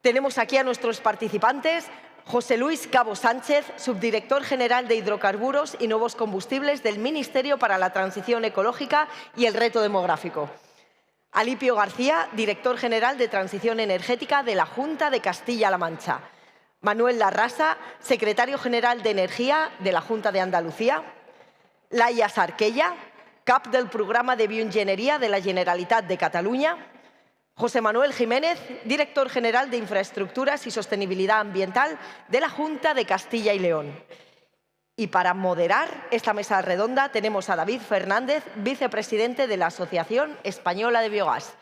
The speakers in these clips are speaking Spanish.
Tenemos aquí a nuestros participantes. José Luis Cabo Sánchez, subdirector general de Hidrocarburos y Nuevos Combustibles del Ministerio para la Transición Ecológica y el Reto Demográfico. Alipio García, director general de Transición Energética de la Junta de Castilla-La Mancha. Manuel Larrasa, secretario general de Energía de la Junta de Andalucía. Laia Sarquella, cap del Programa de Bioingeniería de la Generalitat de Cataluña. José Manuel Jiménez, director general de Infraestructuras y Sostenibilidad Ambiental de la Junta de Castilla y León. Y para moderar esta mesa redonda tenemos a David Fernández, vicepresidente de la Asociación Española de Biogás.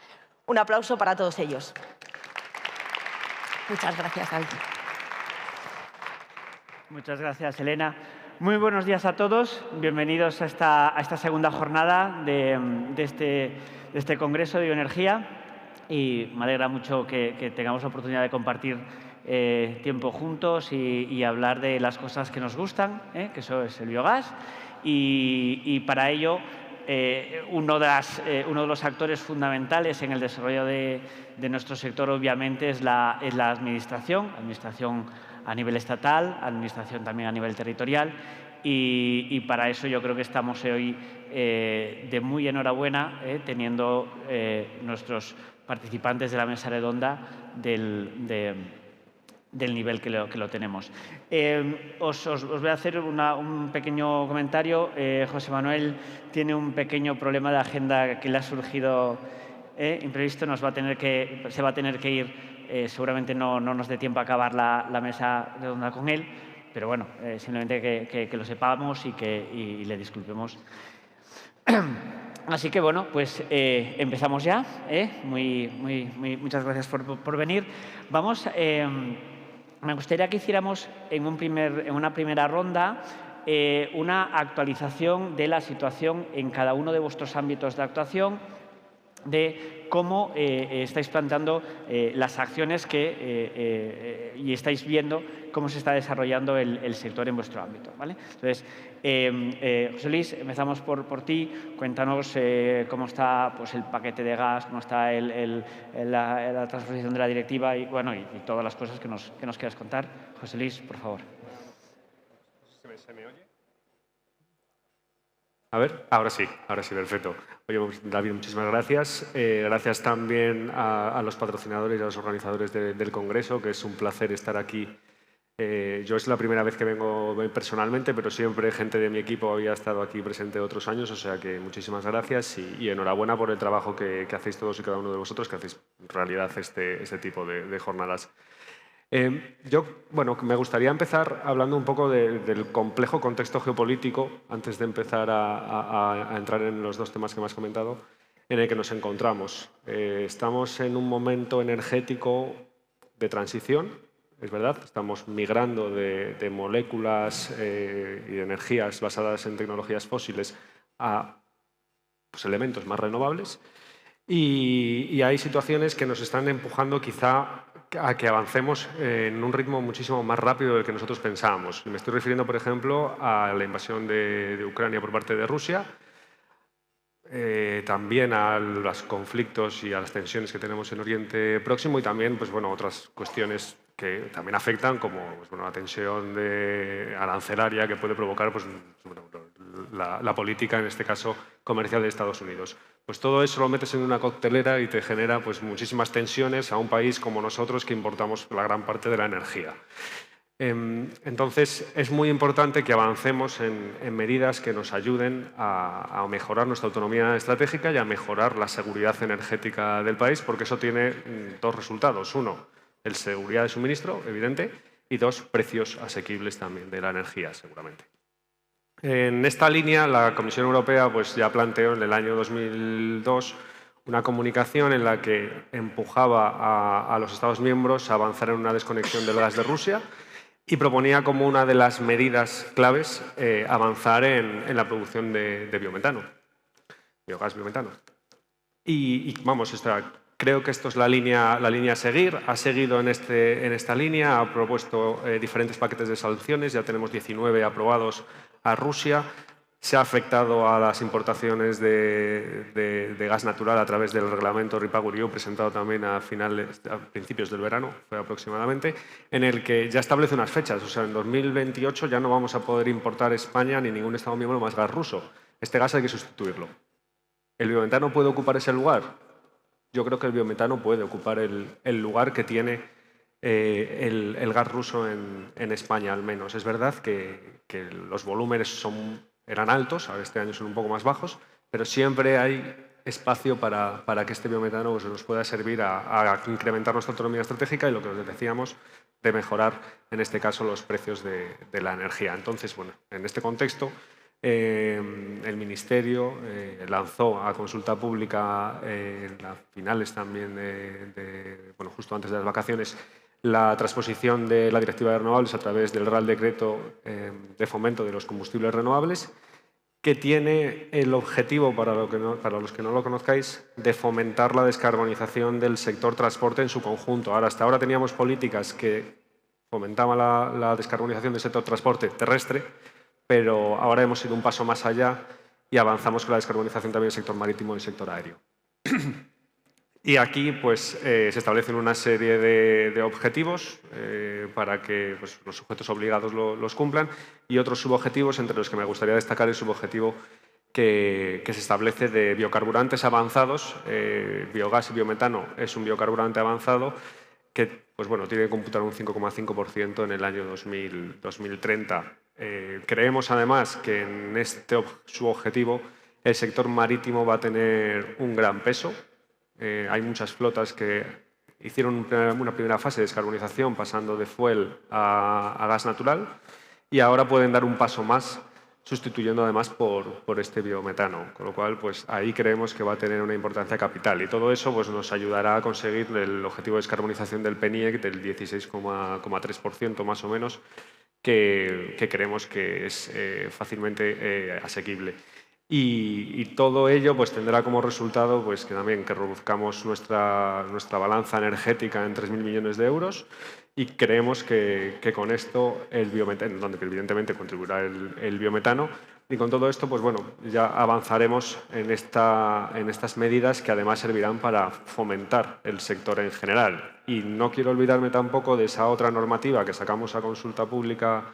Un aplauso para todos ellos. Muchas gracias, David. Muchas gracias, Elena. Muy buenos días a todos. Bienvenidos a esta segunda jornada de este Congreso de Bioenergía. Y me alegra mucho que tengamos la oportunidad de compartir tiempo juntos y hablar de las cosas que nos gustan, que eso es el biogás. Y para ello, uno de los actores fundamentales en el desarrollo de nuestro sector, obviamente, es la administración a nivel estatal, administración también a nivel territorial. Y para eso yo creo que estamos hoy de muy enhorabuena, teniendo nuestros participantes de la mesa redonda del nivel que lo tenemos. Os voy a hacer un pequeño comentario. José Manuel tiene un pequeño problema de agenda que le ha surgido imprevisto. Se va a tener que ir. Seguramente no nos dé tiempo a acabar la mesa redonda con él, pero bueno, simplemente que lo sepamos y le disculpemos. Así que, bueno, pues empezamos ya. Muchas gracias por venir. Me gustaría que hiciéramos en una primera ronda una actualización de la situación en cada uno de vuestros ámbitos de actuación, de cómo estáis planteando las acciones y estáis viendo cómo se está desarrollando el sector en vuestro ámbito, ¿vale? Entonces, José Luis, empezamos por ti. Cuéntanos cómo está pues, el paquete de gas, cómo está la transposición de la directiva y todas las cosas que nos quieras contar. José Luis, por favor. ¿Se me oye? A ver, ahora sí, perfecto. Oye, David, muchísimas gracias. Gracias también a los patrocinadores y a los organizadores del Congreso, que es un placer estar aquí. Yo es la primera vez que vengo personalmente, pero siempre gente de mi equipo había estado aquí presente otros años, o sea que muchísimas gracias y enhorabuena por el trabajo que hacéis todos y cada uno de vosotros, que hacéis en realidad este tipo de jornadas. Me gustaría empezar hablando un poco del complejo contexto geopolítico, antes de empezar a entrar en los dos temas que me has comentado, en el que nos encontramos. Estamos en un momento energético de transición, es verdad, estamos migrando de moléculas y de energías basadas en tecnologías fósiles a elementos más renovables y hay situaciones que nos están empujando quizá a que avancemos en un ritmo muchísimo más rápido del que nosotros pensábamos. Me estoy refiriendo, por ejemplo, a la invasión de Ucrania por parte de Rusia, también a los conflictos y a las tensiones que tenemos en Oriente Próximo y también otras cuestiones que también afectan, como la tensión arancelaria que puede provocar la política, en este caso comercial de Estados Unidos. Pues todo eso lo metes en una coctelera y te genera muchísimas tensiones a un país como nosotros que importamos la gran parte de la energía. Entonces, es muy importante que avancemos en medidas que nos ayuden a mejorar nuestra autonomía estratégica y a mejorar la seguridad energética del país, porque eso tiene dos resultados. Uno, el seguridad de suministro, evidente, y dos, precios asequibles también de la energía, seguramente. En esta línea, la Comisión Europea ya planteó en el año 2002 una comunicación en la que empujaba a los Estados miembros a avanzar en una desconexión del gas de Rusia y proponía como una de las medidas claves avanzar en la producción de biogás biometano. Creo que esto es la línea a seguir. Ha seguido en esta línea, ha propuesto diferentes paquetes de sanciones, ya tenemos 19 aprobados a Rusia. Se ha afectado a las importaciones de gas natural a través del reglamento REPowerEU presentado también a principios del verano, fue aproximadamente, en el que ya establece unas fechas. O sea, en 2028 ya no vamos a poder importar España ni ningún Estado miembro más gas ruso. Este gas hay que sustituirlo. ¿El biometano puede ocupar ese lugar? Yo creo que el biometano puede ocupar el lugar que tiene el gas ruso en España, al menos. Es verdad que los volúmenes eran altos, ahora este año son un poco más bajos, pero siempre hay espacio para que este biometano pues, nos pueda servir a incrementar nuestra autonomía estratégica y lo que os decíamos, de mejorar, en este caso, los precios de la energía. Entonces, bueno, en este contexto, el Ministerio lanzó a consulta pública a finales también, bueno, justo antes de las vacaciones, la transposición de la Directiva de Renovables a través del Real Decreto de Fomento de los Combustibles Renovables, que tiene el objetivo, para los que no lo conozcáis, de fomentar la descarbonización del sector transporte en su conjunto. Hasta ahora teníamos políticas que fomentaban la descarbonización del sector transporte terrestre, pero ahora hemos ido un paso más allá y avanzamos con la descarbonización también del sector marítimo y del sector aéreo. Y aquí pues, se establecen una serie de objetivos para que pues, los sujetos obligados los cumplan y otros subobjetivos, entre los que me gustaría destacar el subobjetivo que se establece de biocarburantes avanzados. Biogás y biometano es un biocarburante avanzado que pues, bueno, tiene que computar un 5,5% en el año 2030. Creemos además que en este subobjetivo el sector marítimo va a tener un gran peso. Hay muchas flotas que hicieron una primera fase de descarbonización pasando de fuel a gas natural y ahora pueden dar un paso más sustituyendo además por este biometano, con lo cual pues, ahí creemos que va a tener una importancia capital y todo eso pues, nos ayudará a conseguir el objetivo de descarbonización del PNIEC del 16,3% más o menos, que creemos que es fácilmente asequible. Y todo ello pues, tendrá como resultado pues, que también que reduzcamos nuestra balanza energética en 3.000 millones de euros y creemos que con esto el biometano, donde evidentemente contribuirá el biometano, y con todo esto pues, bueno, ya avanzaremos en estas medidas que además servirán para fomentar el sector en general. Y no quiero olvidarme tampoco de esa otra normativa que sacamos a consulta pública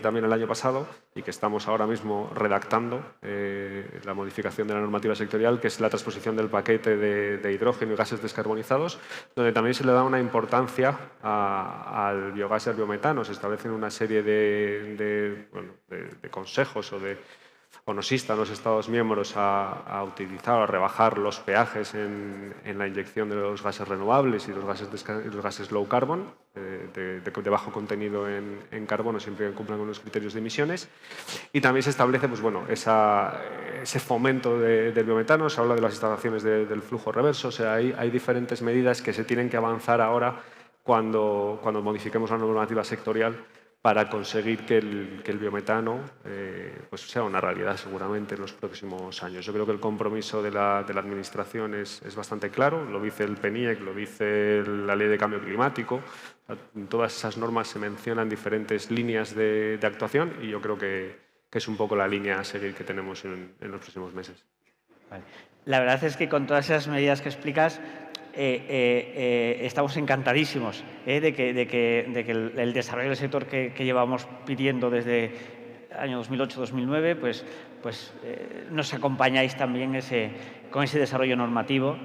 también el año pasado y que estamos ahora mismo redactando, la modificación de la normativa sectorial, que es la transposición del paquete de hidrógeno y gases descarbonizados, donde también se le da una importancia al biogás y al biometano. Se establecen una serie de consejos o nos instan los Estados miembros a utilizar o a rebajar los peajes en la inyección de los gases renovables y los gases low carbon, de bajo contenido en carbono, siempre que cumplan con los criterios de emisiones. Y también se establece pues, bueno, ese fomento del biometano, se habla de las instalaciones del flujo reverso, o sea, hay diferentes medidas que se tienen que avanzar ahora cuando modifiquemos la normativa sectorial para conseguir que el biometano pues sea una realidad seguramente en los próximos años. Yo creo que el compromiso de la Administración es bastante claro, lo dice el PNIEC, lo dice la Ley de Cambio Climático. En todas esas normas se mencionan diferentes líneas de actuación y yo creo que es un poco la línea a seguir que tenemos en los próximos meses. Vale. La verdad es que con todas esas medidas que explicas, estamos encantadísimos de que el desarrollo del sector que llevamos pidiendo desde el año 2008-2009, pues nos acompañáis también con ese desarrollo normativo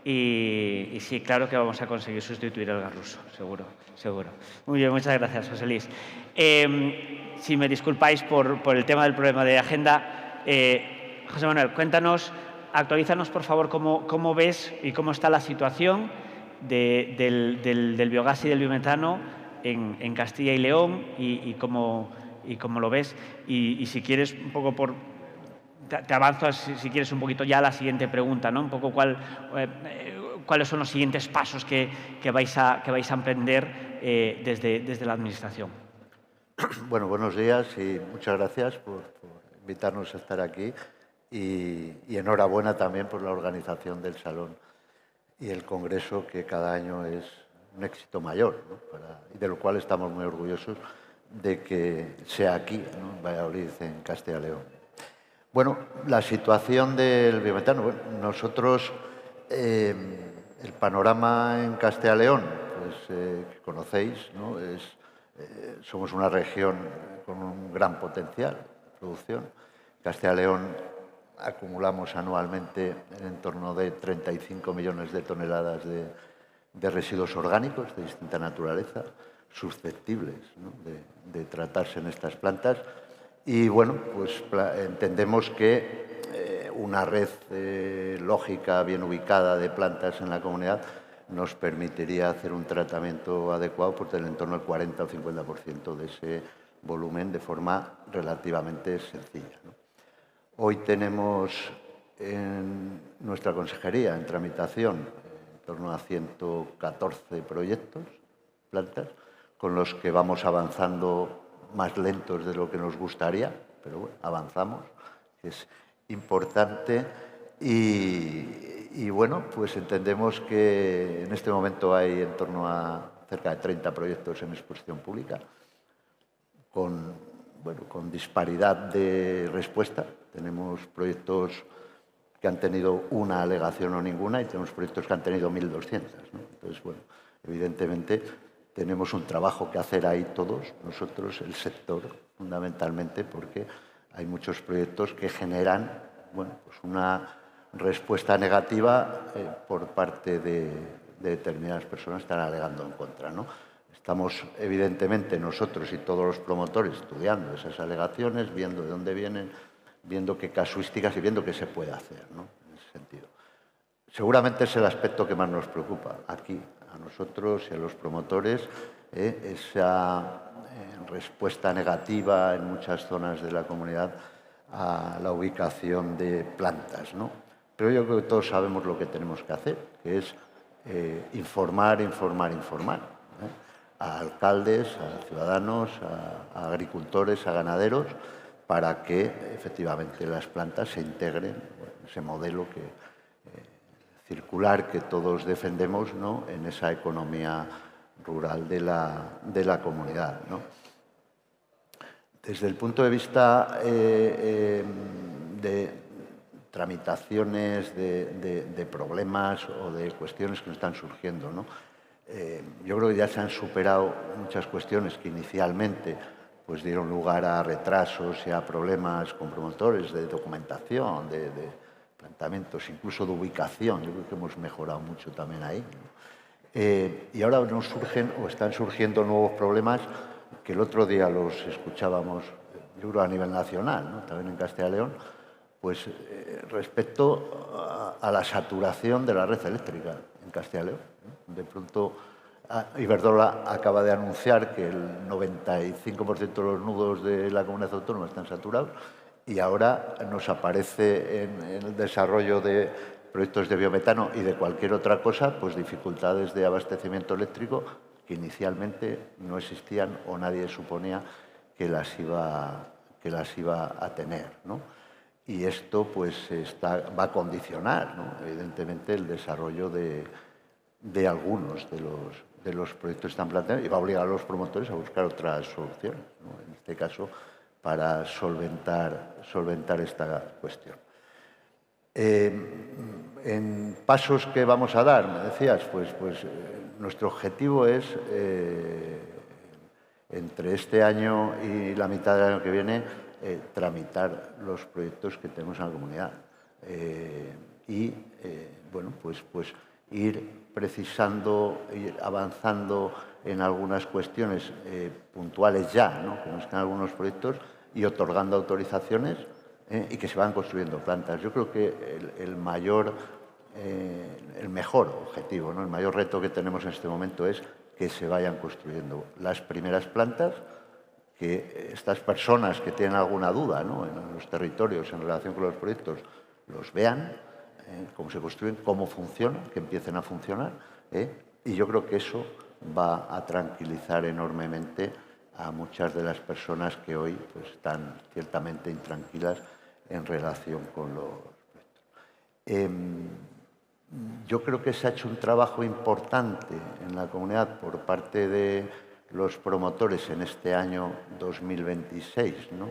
y sí, claro que vamos a conseguir sustituir el gas ruso, seguro. Muy bien, muchas gracias, José Luis. Si me disculpáis por el tema del problema de agenda, José Manuel, cuéntanos. Actualízanos, por favor, cómo ves y cómo está la situación del biogás y del biometano en Castilla y León y cómo lo ves. Y si quieres, un poco te avanzo, si quieres, un poquito ya a la siguiente pregunta, ¿no? Un poco cuáles son los siguientes pasos que vais a emprender desde la Administración. Bueno, buenos días y muchas gracias por invitarnos a estar aquí. Y enhorabuena también por la organización del Salón y el Congreso, que cada año es un éxito mayor, ¿no? Y de lo cual estamos muy orgullosos de que sea aquí, ¿no? En Valladolid, en Castilla y León. Bueno, la situación del biometano. Bueno, nosotros, el panorama en Castilla y León, pues, que conocéis, ¿no? Somos una región con un gran potencial de producción. Castilla y León acumulamos anualmente en torno de 35 millones de toneladas de residuos orgánicos de distinta naturaleza, susceptibles, ¿no?, de tratarse en estas plantas. Y bueno, pues entendemos que una red lógica, bien ubicada de plantas en la comunidad nos permitiría hacer un tratamiento adecuado por del entorno del 40 o 50% de ese volumen de forma relativamente sencilla, ¿no? Hoy tenemos en nuestra consejería en tramitación en torno a 114 proyectos, plantas, con los que vamos avanzando más lentos de lo que nos gustaría, pero bueno, avanzamos, que es importante. Y bueno, pues entendemos que en este momento hay en torno a cerca de 30 proyectos en exposición pública, con disparidad de respuesta. Tenemos proyectos que han tenido una alegación o ninguna y tenemos proyectos que han tenido 1.200, ¿no? Entonces, bueno, evidentemente tenemos un trabajo que hacer ahí todos, nosotros, el sector, fundamentalmente, porque hay muchos proyectos que generan, bueno, pues una respuesta negativa por parte de determinadas personas que están alegando en contra, ¿no? Estamos, evidentemente, nosotros y todos los promotores estudiando esas alegaciones, viendo de dónde vienen, viendo qué casuísticas y viendo qué se puede hacer, ¿no?, en ese sentido. Seguramente es el aspecto que más nos preocupa aquí, a nosotros y a los promotores, esa respuesta negativa en muchas zonas de la comunidad a la ubicación de plantas, ¿no? Pero yo creo que todos sabemos lo que tenemos que hacer, que es informar, informar, informar, a alcaldes, a ciudadanos, a agricultores, a ganaderos, para que efectivamente las plantas se integren en ese modelo circular que todos defendemos, ¿no?, en esa economía rural de la comunidad, ¿no? Desde el punto de vista de tramitaciones, de problemas o de cuestiones que nos están surgiendo, ¿no?, yo creo que ya se han superado muchas cuestiones que inicialmente pues dieron lugar a retrasos y a problemas con promotores de documentación, de planteamientos, incluso de ubicación. Yo creo que hemos mejorado mucho también ahí, ¿no? Y ahora nos surgen o están surgiendo nuevos problemas que el otro día los escuchábamos, yo creo a nivel nacional, ¿no?, también en Castilla y León, pues respecto a la saturación de la red eléctrica en Castilla y León, ¿no? De pronto Iberdrola acaba de anunciar que el 95% de los nudos de la comunidad autónoma están saturados y ahora nos aparece en el desarrollo de proyectos de biometano y de cualquier otra cosa, pues dificultades de abastecimiento eléctrico que inicialmente no existían o nadie suponía que las iba a tener, ¿no? Y esto pues va a condicionar, ¿no?, evidentemente el desarrollo de algunos de los proyectos que están planteados y va a obligar a los promotores a buscar otras soluciones, ¿no?, en este caso para solventar esta cuestión. En pasos que vamos a dar, me decías, pues nuestro objetivo es, entre este año y la mitad del año que viene, tramitar los proyectos que tenemos en la comunidad y, bueno, pues ir precisando, ir avanzando en algunas cuestiones puntuales ya, ¿no?, como están algunos proyectos, y otorgando autorizaciones y que se van construyendo plantas. Yo creo que el mejor objetivo, ¿no?, el mayor reto que tenemos en este momento es que se vayan construyendo las primeras plantas, que estas personas que tienen alguna duda, ¿no?, en los territorios en relación con los proyectos los vean, cómo se construyen, cómo funcionan, que empiecen a funcionar, y yo creo que eso va a tranquilizar enormemente a muchas de las personas que hoy pues, están ciertamente intranquilas en relación con los proyectos. Yo creo que se ha hecho un trabajo importante en la comunidad por parte de los promotores en este año 2026, ¿no?,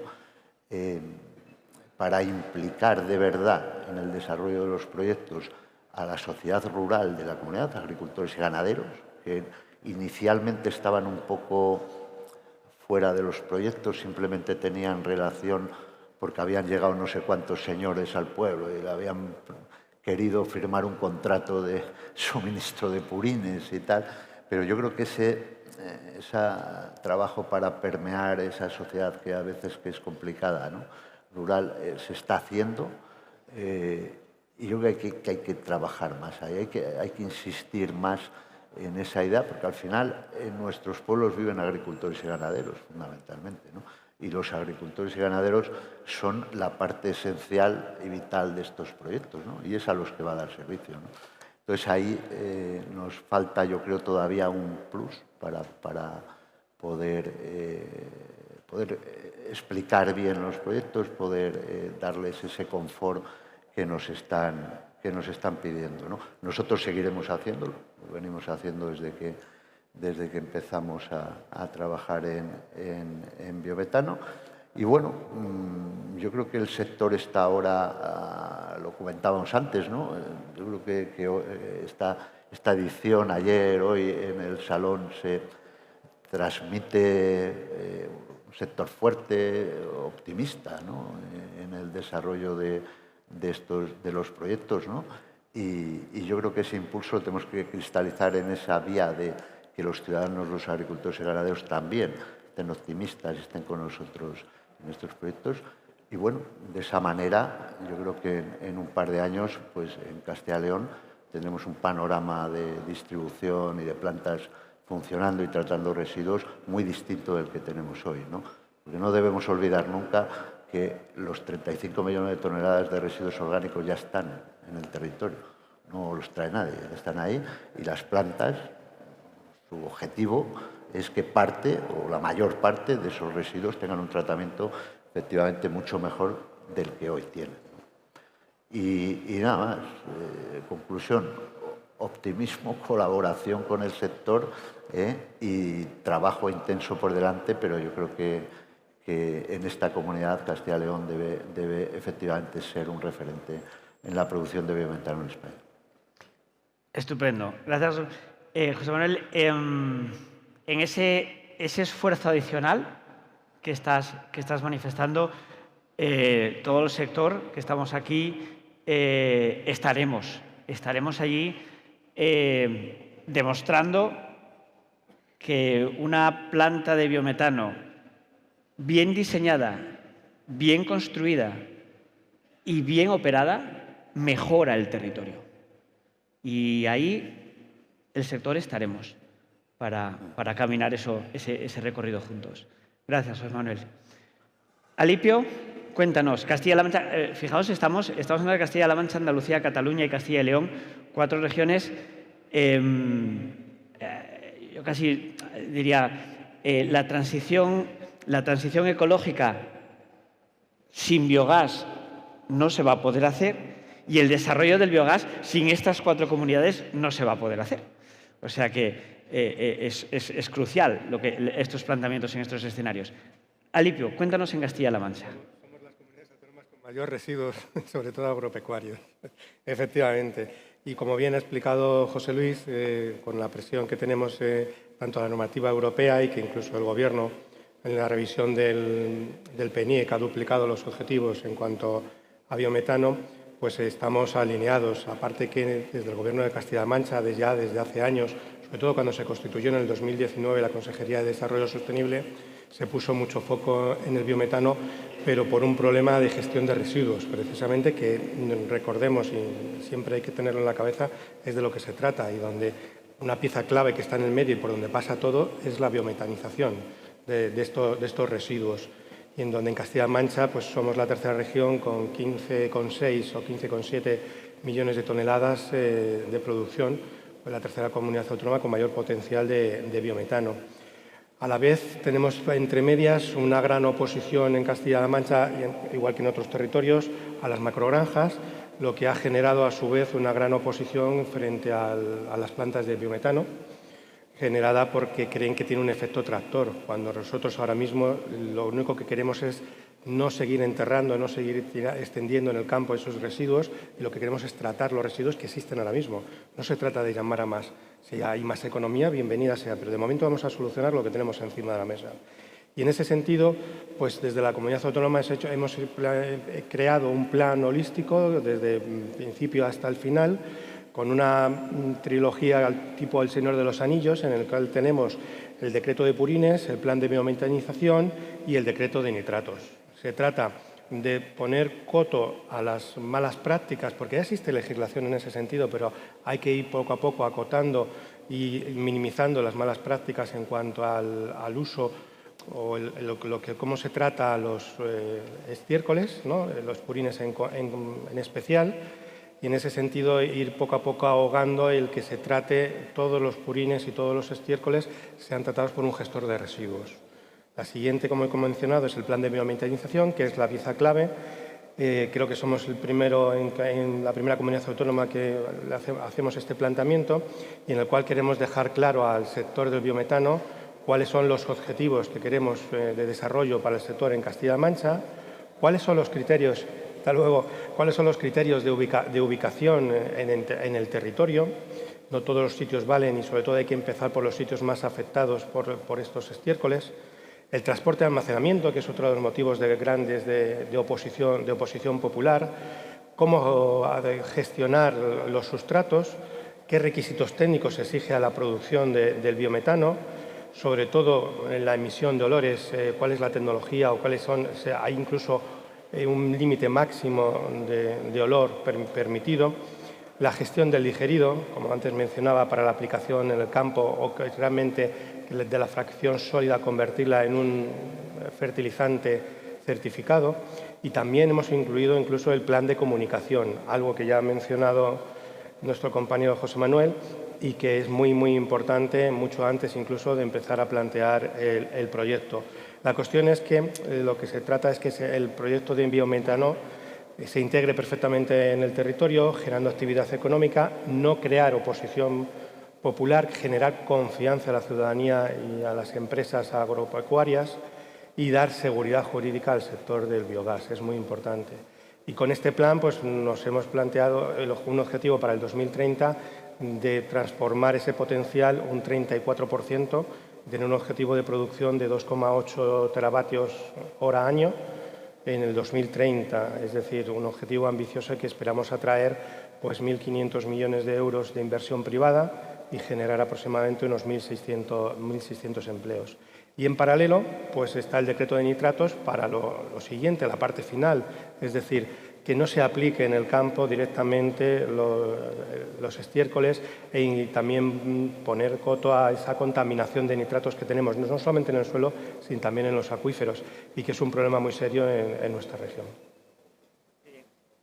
para implicar de verdad en el desarrollo de los proyectos a la sociedad rural de la comunidad, agricultores y ganaderos, que inicialmente estaban un poco fuera de los proyectos, simplemente tenían relación porque habían llegado no sé cuántos señores al pueblo y le habían querido firmar un contrato de suministro de purines y tal, pero yo creo que ese trabajo para permear esa sociedad que a veces que es complicada, ¿no?, rural, se está haciendo, y yo creo que hay que trabajar más ahí, hay que insistir más en esa idea, porque al final en nuestros pueblos viven agricultores y ganaderos, fundamentalmente, ¿no? Y los agricultores y ganaderos son la parte esencial y vital de estos proyectos, ¿no? Y es a los que va a dar servicio, ¿no? Entonces ahí nos falta, yo creo, todavía un plus para poder explicar bien los proyectos, poder darles ese confort que nos están pidiendo, ¿no? Nosotros seguiremos haciéndolo, lo venimos haciendo desde que empezamos a trabajar en biometano. Y bueno, yo creo que el sector está ahora, lo comentábamos antes, ¿no? Yo creo que esta edición, ayer, hoy, en el Salón se transmite un sector fuerte, optimista, ¿no?, en el desarrollo de los proyectos, ¿no? Y yo creo que ese impulso lo tenemos que cristalizar en esa vía de que los ciudadanos, los agricultores y ganaderos también estén optimistas, estén con nosotros en estos proyectos. Y bueno, de esa manera, yo creo que en un par de años, pues en Castilla y León tendremos un panorama de distribución y de plantas funcionando y tratando residuos muy distinto del que tenemos hoy, ¿no? Porque no debemos olvidar nunca que los 35 millones de toneladas de residuos orgánicos ya están en el territorio, no los trae nadie, están ahí, y las plantas, su objetivo es que parte o la mayor parte de esos residuos tengan un tratamiento efectivamente mucho mejor del que hoy tienen. Y nada más, conclusión, optimismo, colaboración con el sector y trabajo intenso por delante, pero yo creo que en esta comunidad Castilla y León debe efectivamente ser un referente en la producción de biometano en España. Estupendo. Gracias, José Manuel. En ese esfuerzo adicional que estás manifestando, todo el sector que estamos aquí estaremos allí demostrando que una planta de biometano bien diseñada, bien construida y bien operada mejora el territorio. Y ahí el sector estaremos para caminar ese recorrido juntos. Gracias, José Manuel. Alipio, cuéntanos, Castilla-La Mancha, fijaos, estamos hablando de Castilla-La Mancha, Andalucía, Cataluña y Castilla y León, 4 regiones. Yo casi diría, la transición ecológica sin biogás no se va a poder hacer y el desarrollo del biogás sin estas 4 comunidades no se va a poder hacer. O sea que es crucial estos planteamientos en estos escenarios. Alipio, cuéntanos en Castilla-La Mancha. Somos las comunidades autónomas con mayor residuos, sobre todo agropecuarios, efectivamente. Y como bien ha explicado José Luis, con la presión que tenemos tanto a la normativa europea y que incluso el Gobierno en la revisión del PNIE, que ha duplicado los objetivos en cuanto a biometano, pues estamos alineados. Aparte que desde el Gobierno de Castilla-La Mancha, desde hace años, sobre todo cuando se constituyó en el 2019 la Consejería de Desarrollo Sostenible, se puso mucho foco en el biometano, pero por un problema de gestión de residuos, precisamente, que recordemos, y siempre hay que tenerlo en la cabeza, es de lo que se trata, y donde una pieza clave que está en el medio y por donde pasa todo es la biometanización de estos residuos. Y en donde en Castilla-La Mancha pues somos la tercera región con 15,6 o 15,7 millones de toneladas de producción, pues la tercera comunidad autónoma con mayor potencial de biometano. A la vez tenemos entre medias una gran oposición en Castilla-La Mancha, igual que en otros territorios, a las macrogranjas, lo que ha generado a su vez una gran oposición frente a las plantas de biometano, generada porque creen que tiene un efecto tractor, cuando nosotros ahora mismo lo único que queremos es no seguir enterrando, no seguir extendiendo en el campo esos residuos, y lo que queremos es tratar los residuos que existen ahora mismo. No se trata de llamar a más. Si hay más economía, bienvenida sea, pero de momento vamos a solucionar lo que tenemos encima de la mesa. Y en ese sentido, pues desde la Comunidad Autónoma hemos creado un plan holístico desde el principio hasta el final, con una trilogía tipo El Señor de los Anillos, en el cual tenemos el decreto de purines, el plan de biometanización y el decreto de nitratos. Se trata de poner coto a las malas prácticas, porque ya existe legislación en ese sentido, pero hay que ir poco a poco acotando y minimizando las malas prácticas en cuanto al uso o cómo se trata a los estiércoles, ¿no? Los purines en especial, y en ese sentido ir poco a poco ahogando el que se trate todos los purines y todos los estiércoles sean tratados por un gestor de residuos. La siguiente, como he mencionado, es el plan de biometanización, que es la pieza clave. Creo que somos el primero en la primera comunidad autónoma que hacemos este planteamiento, y en el cual queremos dejar claro al sector del biometano cuáles son los objetivos que queremos de desarrollo para el sector en Castilla-La Mancha, cuáles son los criterios, cuáles son los criterios de ubicación en el territorio. No todos los sitios valen y sobre todo hay que empezar por los sitios más afectados por estos estiércoles. El transporte de almacenamiento, que es otro de los motivos grandes de oposición popular. Cómo gestionar los sustratos, qué requisitos técnicos exige a la producción del biometano, sobre todo en la emisión de olores, cuál es la tecnología o cuáles son, hay incluso un límite máximo de olor permitido. La gestión del digerido, como antes mencionaba, para la aplicación en el campo o que realmente de la fracción sólida convertirla en un fertilizante certificado. Y también hemos incluido incluso el plan de comunicación, algo que ya ha mencionado nuestro compañero José Manuel y que es muy, muy importante, mucho antes incluso de empezar a plantear el proyecto. La cuestión es que lo que se trata es que el proyecto de biometano se integre perfectamente en el territorio, generando actividad económica, no crear oposición popular, generar confianza a la ciudadanía y a las empresas agropecuarias y dar seguridad jurídica al sector del biogás. Es muy importante. Y con este plan pues, nos hemos planteado un objetivo para el 2030 de transformar ese potencial un 34%, tener un objetivo de producción de 2,8 teravatios hora año en el 2030, es decir, un objetivo ambicioso que esperamos atraer pues 1.500 millones de euros de inversión privada y generar aproximadamente unos 1.600 empleos. Y en paralelo pues está el decreto de nitratos para lo siguiente, la parte final, es decir, que no se aplique en el campo directamente los estiércoles y también poner coto a esa contaminación de nitratos que tenemos, no solamente en el suelo, sino también en los acuíferos, y que es un problema muy serio en nuestra región.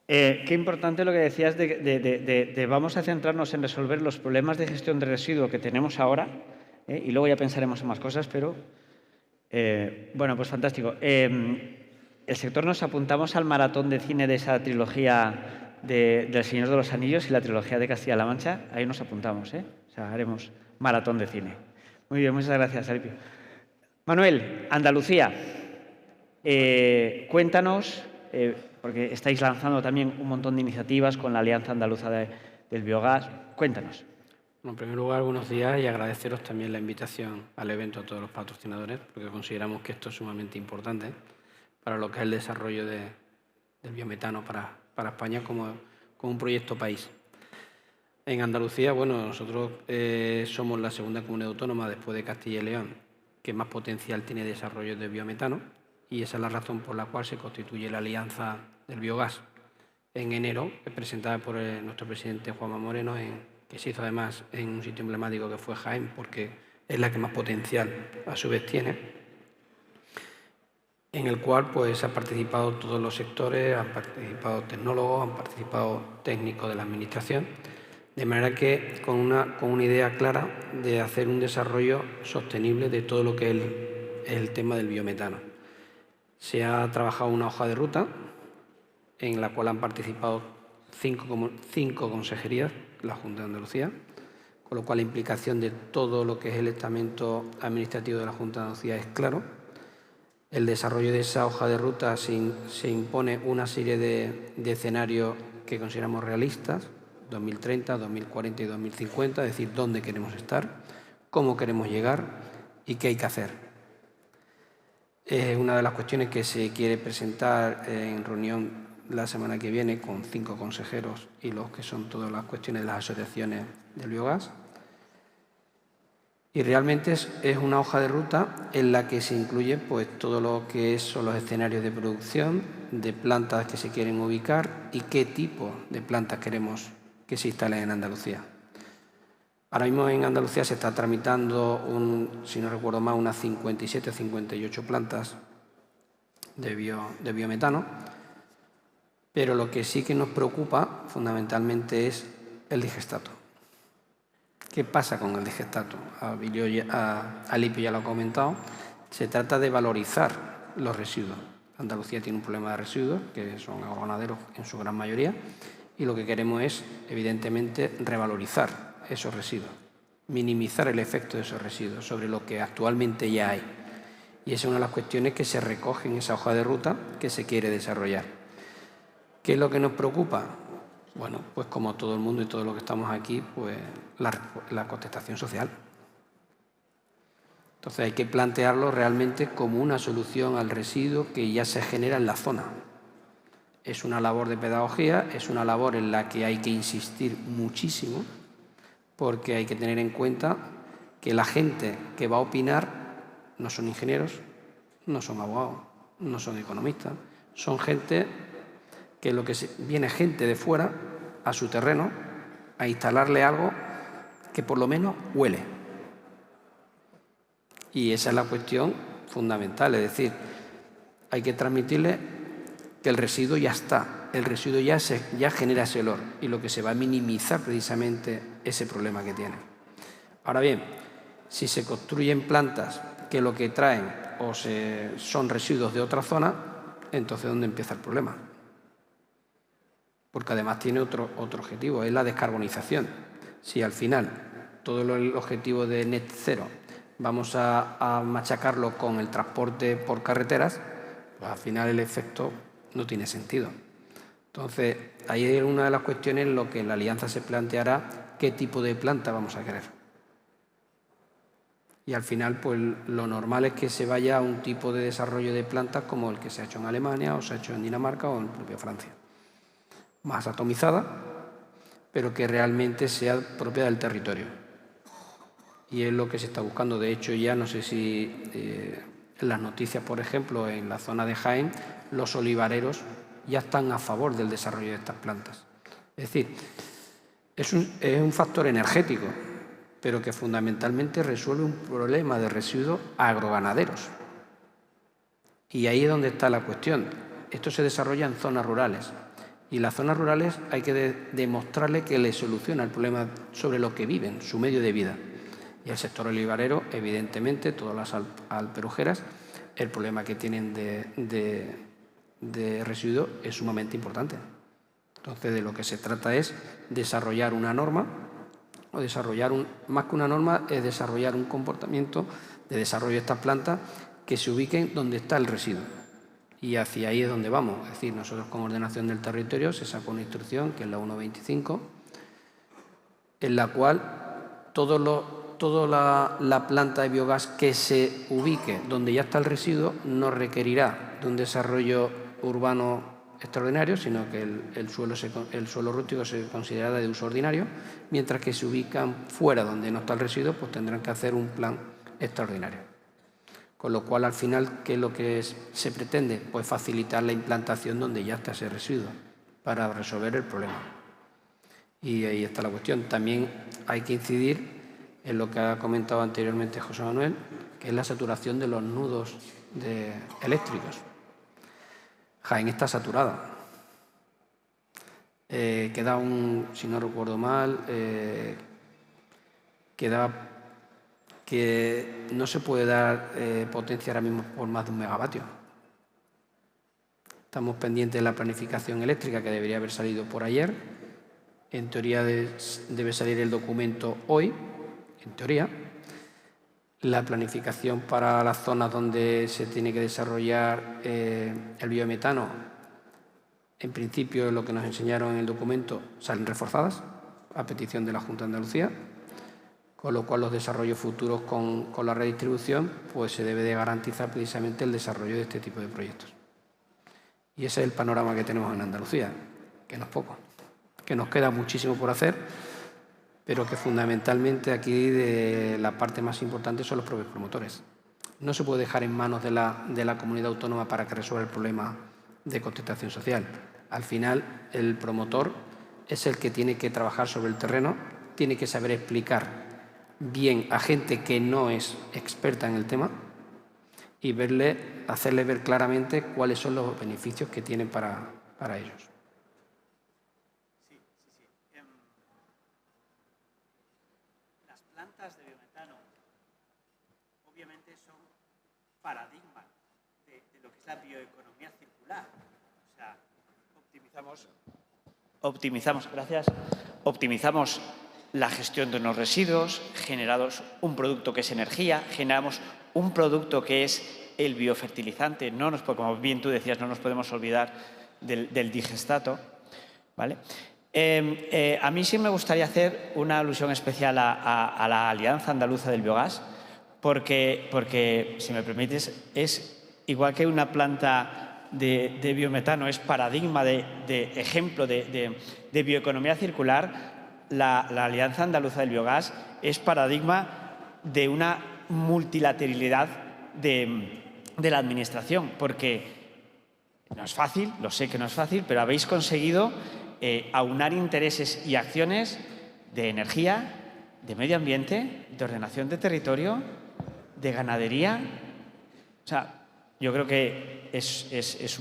Qué importante lo que decías de vamos a centrarnos en resolver los problemas de gestión de residuos que tenemos ahora, y luego ya pensaremos en más cosas, pero bueno, pues fantástico. El sector nos apuntamos al maratón de cine de esa trilogía del Señor de los Anillos y la trilogía de Castilla-La Mancha. Ahí nos apuntamos, ¿eh? O sea, haremos maratón de cine. Muy bien, muchas gracias, Alipio. Manuel, Andalucía. Cuéntanos, porque estáis lanzando también un montón de iniciativas con la Alianza Andaluza del Biogás. Cuéntanos. Bueno, en primer lugar, buenos días y agradeceros también la invitación al evento a todos los patrocinadores, porque consideramos que esto es sumamente importante para lo que es el desarrollo del biometano para España como un proyecto país. En Andalucía, bueno, nosotros somos la segunda comunidad autónoma después de Castilla y León que más potencial tiene de desarrollo de biometano, y esa es la razón por la cual se constituye la Alianza del Biogás en enero, presentada por nuestro presidente Juanma Moreno, que se hizo además en un sitio emblemático que fue Jaén, porque es la que más potencial a su vez tiene, en el cual pues han participado todos los sectores, han participado tecnólogos, han participado técnicos de la administración, de manera que con una idea clara de hacer un desarrollo sostenible de todo lo que es el tema del biometano. Se ha trabajado una hoja de ruta en la cual han participado cinco consejerías, la Junta de Andalucía, con lo cual la implicación de todo lo que es el estamento administrativo de la Junta de Andalucía es claro. El desarrollo de esa hoja de ruta se impone una serie de escenarios que consideramos realistas, 2030, 2040 y 2050, es decir, dónde queremos estar, cómo queremos llegar y qué hay que hacer. Es una de las cuestiones que se quiere presentar en reunión la semana que viene con 5 consejeros y los que son todas las cuestiones de las asociaciones del biogás. Y realmente es una hoja de ruta en la que se incluye pues, todo lo que son los escenarios de producción, de plantas que se quieren ubicar y qué tipo de plantas queremos que se instalen en Andalucía. Ahora mismo en Andalucía se está tramitando, si no recuerdo mal, unas 57 o 58 plantas de biometano, pero lo que sí que nos preocupa fundamentalmente es el digestato. ¿Qué pasa con el digestato? Alipio ya lo ha comentado. Se trata de valorizar los residuos. Andalucía tiene un problema de residuos, que son agroganaderos en su gran mayoría, y lo que queremos es, evidentemente, revalorizar esos residuos, minimizar el efecto de esos residuos sobre lo que actualmente ya hay. Y esa es una de las cuestiones que se recoge en esa hoja de ruta que se quiere desarrollar. ¿Qué es lo que nos preocupa? Bueno, pues como todo el mundo y todos los que estamos aquí, pues la contestación social. Entonces hay que plantearlo realmente como una solución al residuo que ya se genera en la zona. Es una labor de pedagogía, es una labor en la que hay que insistir muchísimo, porque hay que tener en cuenta que la gente que va a opinar no son ingenieros, no son abogados, no son economistas, son gente que viene gente de fuera a su terreno a instalarle algo que por lo menos huele. Y esa es la cuestión fundamental, es decir, hay que transmitirle que el residuo ya está, el residuo ya genera ese olor y lo que se va a minimizar precisamente ese problema que tiene. Ahora bien, si se construyen plantas que lo que traen son residuos de otra zona, entonces ¿dónde empieza el problema? Porque además tiene otro objetivo, es la descarbonización. Si al final todo el objetivo de net cero vamos a machacarlo con el transporte por carreteras, pues al final el efecto no tiene sentido. Entonces, ahí es una de las cuestiones en lo que en la alianza se planteará qué tipo de planta vamos a querer. Y al final, pues lo normal es que se vaya a un tipo de desarrollo de plantas como el que se ha hecho en Alemania o se ha hecho en Dinamarca o en propia Francia. Más atomizada, pero que realmente sea propia del territorio. Y es lo que se está buscando. De hecho, ya no sé si en las noticias, por ejemplo, en la zona de Jaén, los olivareros ya están a favor del desarrollo de estas plantas. Es decir, es un factor energético, pero que fundamentalmente resuelve un problema de residuos agroganaderos. Y ahí es donde está la cuestión. Esto se desarrolla en zonas rurales. Y las zonas rurales hay que demostrarle que le soluciona el problema sobre lo que viven, su medio de vida. Y el sector olivarero, evidentemente, todas las alperujeras, el problema que tienen de residuos es sumamente importante. Entonces, de lo que se trata es desarrollar una norma, o más que una norma, es desarrollar un comportamiento de desarrollo de estas plantas que se ubiquen donde está el residuo. Y hacia ahí es donde vamos. Es decir, nosotros con ordenación del territorio se sacó una instrucción, que es la 1.25, en la cual toda la planta de biogás que se ubique donde ya está el residuo no requerirá de un desarrollo urbano extraordinario, sino que el suelo rústico se considerará de uso ordinario, mientras que se ubican fuera donde no está el residuo, pues tendrán que hacer un plan extraordinario. Con lo cual, al final, ¿qué es lo que se pretende? Pues facilitar la implantación donde ya está ese residuo para resolver el problema. Y ahí está la cuestión. También hay que incidir en lo que ha comentado anteriormente José Manuel, que es la saturación de los nudos eléctricos. Jaén está saturada. Queda si no recuerdo mal, que no se puede dar potencia ahora mismo por más de 1 megavatio. Estamos pendientes de la planificación eléctrica que debería haber salido por ayer. En teoría debe salir el documento hoy, en teoría. la planificación para las zonas donde se tiene que desarrollar el biometano, en principio, lo que nos enseñaron en el documento, salen reforzadas a petición de la Junta de Andalucía, con lo cual los desarrollos futuros con la redistribución pues se debe de garantizar precisamente el desarrollo de este tipo de proyectos. Y ese es el panorama que tenemos en Andalucía, que no es poco, que nos queda muchísimo por hacer, pero que fundamentalmente aquí la parte más importante son los propios promotores. No se puede dejar en manos de la comunidad autónoma para que resuelva el problema de contestación social. Al final, el promotor es el que tiene que trabajar sobre el terreno, tiene que saber explicar bien a gente que no es experta en el tema y hacerle ver claramente cuáles son los beneficios que tienen para ellos. Las plantas de biometano obviamente son paradigma de lo que es la bioeconomía circular. O sea, optimizamos la gestión de unos residuos, generamos un producto que es energía, generamos un producto que es el biofertilizante. Como bien tú decías, no nos podemos olvidar del digestato, ¿vale? A mí sí me gustaría hacer una alusión especial a la Alianza Andaluza del Biogás, porque, si me permites, es igual que una planta de biometano es paradigma de ejemplo de bioeconomía circular. La Alianza Andaluza del Biogás es paradigma de una multilateralidad de la Administración, porque no es fácil, lo sé que no es fácil, pero habéis conseguido aunar intereses y acciones de energía, de medio ambiente, de ordenación de territorio, de ganadería. O sea, yo creo que es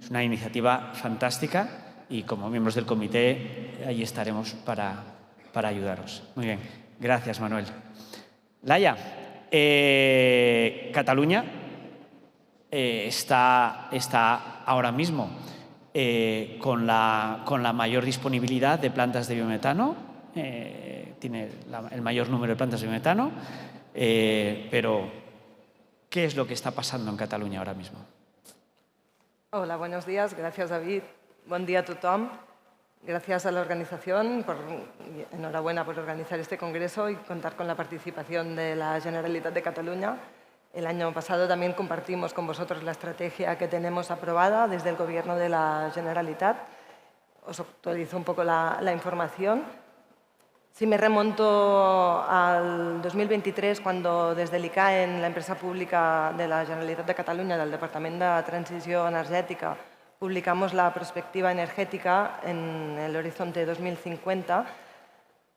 una iniciativa fantástica y como miembros del comité ahí estaremos para ayudaros. Muy bien, gracias Manuel. Laia, Cataluña está ahora mismo con la mayor disponibilidad de plantas de biometano, tiene el mayor número de plantas de biometano, pero ¿qué es lo que está pasando en Cataluña ahora mismo? Hola, buenos días. Gracias, David. Bon dia a tothom. Gracias a la organización, enhorabuena por organizar este congreso y contar con la participación de la Generalitat de Cataluña. El año pasado también compartimos con vosotros la estrategia que tenemos aprobada desde el Gobierno de la Generalitat. Os actualizo un poco la información. Si me remonto al 2023, cuando desde l'ICAEN, la empresa pública de la Generalitat de Catalunya, del Departament de Transició Energètica, publicamos la perspectiva energética en el horizonte 2050,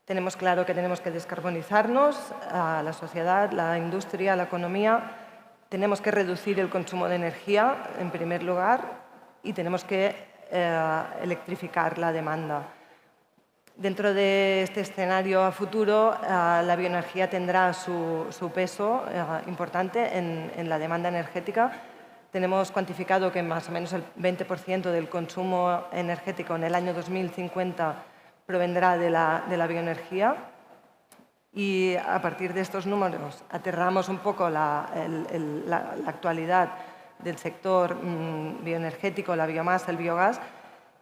tenemos claro que tenemos que descarbonizarnos, a la sociedad, la industria, la economía, tenemos que reducir el consumo de energía, en primer lugar, y tenemos que electrificar la demanda. Dentro de este escenario a futuro, la bioenergía tendrá su peso importante en la demanda energética. Tenemos cuantificado que más o menos el 20% del consumo energético en el año 2050 provendrá de la bioenergía y a partir de estos números aterramos un poco la actualidad del sector bioenergético, la biomasa, el biogás,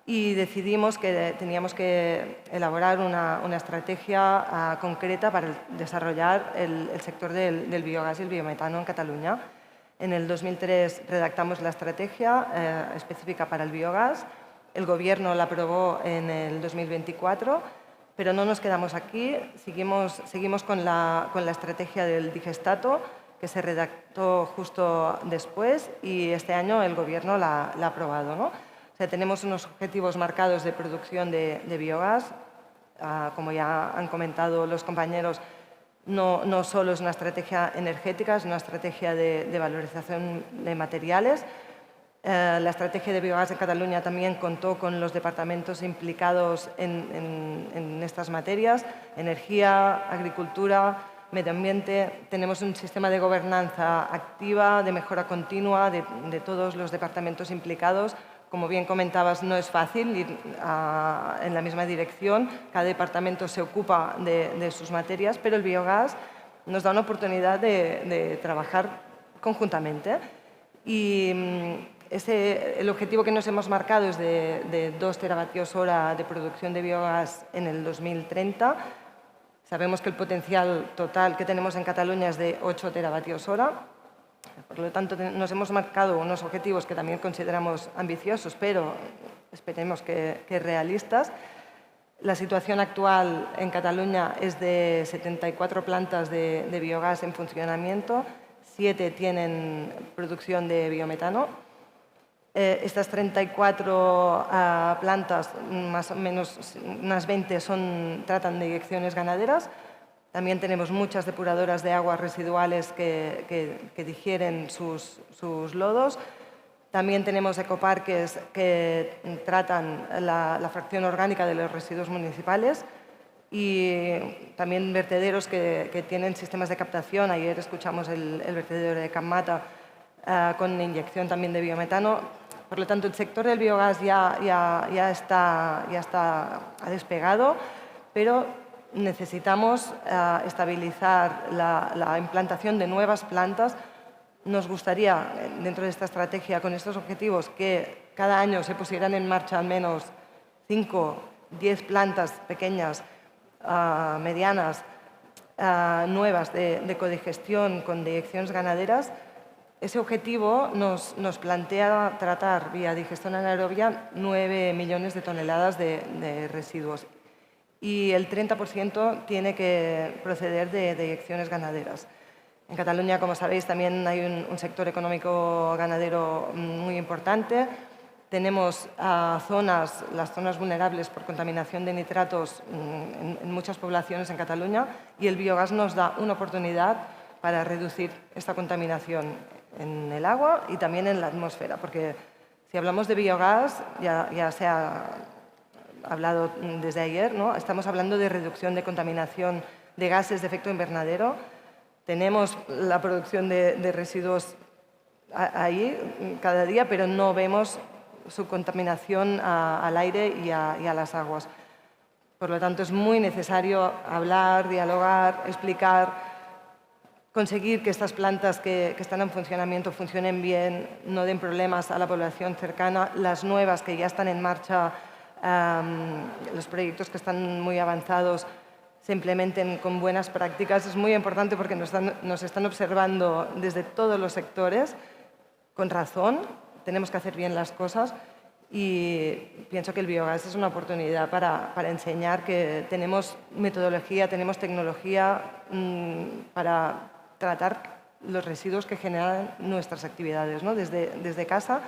y decidimos que teníamos que elaborar una estrategia concreta para desarrollar el sector del biogás y el biometano en Cataluña. En el 2003 redactamos la estrategia específica para el biogás. El Gobierno la aprobó en el 2024, pero no nos quedamos aquí. Seguimos con la estrategia del digestato, que se redactó justo después, y este año el Gobierno la ha aprobado, ¿no? O sea, tenemos unos objetivos marcados de producción de biogás. Como ya han comentado los compañeros, no solo es una estrategia energética, es una estrategia de valorización de materiales. La estrategia de biogás de Cataluña también contó con los departamentos implicados en estas materias: energía, agricultura, medio ambiente. Tenemos un sistema de gobernanza activa, de mejora continua de todos los departamentos implicados. Como bien comentabas, no es fácil ir en la misma dirección. Cada departamento se ocupa de sus materias, pero el biogás nos da una oportunidad de trabajar conjuntamente. Y el objetivo que nos hemos marcado es de 2 teravatios hora de producción de biogás en el 2030. Sabemos que el potencial total que tenemos en Cataluña es de 8 teravatios hora. Por lo tanto, nos hemos marcado unos objetivos que también consideramos ambiciosos, pero esperemos que realistas. La situación actual en Cataluña es de 74 plantas de biogás en funcionamiento, 7 tienen producción de biometano. Estas 34 plantas, más o menos unas 20, tratan de inyecciones ganaderas. También tenemos muchas depuradoras de aguas residuales que digieren sus lodos. También tenemos ecoparques que tratan la fracción orgánica de los residuos municipales y también vertederos que tienen sistemas de captación. Ayer escuchamos el vertedero de Can Mata con inyección también de biometano. Por lo tanto, el sector del biogás ya ha despegado, pero necesitamos estabilizar la implantación de nuevas plantas. Nos gustaría, dentro de esta estrategia, con estos objetivos, que cada año se pusieran en marcha al menos 5, 10 plantas pequeñas, medianas, nuevas de codigestión con deyecciones ganaderas. Ese objetivo nos plantea tratar vía digestión anaerobia 9 millones de toneladas de residuos y el 30% tiene que proceder de deyecciones ganaderas. En Cataluña, como sabéis, también hay un sector económico ganadero muy importante. Tenemos las zonas vulnerables por contaminación de nitratos en muchas poblaciones en Cataluña y el biogás nos da una oportunidad para reducir esta contaminación en el agua y también en la atmósfera, porque si hablamos de biogás, ya se ha hablado desde ayer, ¿no? Estamos hablando de reducción de contaminación de gases de efecto invernadero. Tenemos la producción de residuos ahí cada día, pero no vemos su contaminación al aire y a las aguas. Por lo tanto, es muy necesario hablar, dialogar, explicar, conseguir que estas plantas que están en funcionamiento funcionen bien, no den problemas a la población cercana, las nuevas que ya están en marcha, los proyectos que están muy avanzados, se implementen con buenas prácticas. Es muy importante porque nos están observando desde todos los sectores, con razón, tenemos que hacer bien las cosas y pienso que el biogás es una oportunidad para enseñar que tenemos metodología, tenemos tecnología para tratar los residuos que generan nuestras actividades, ¿no? Desde casa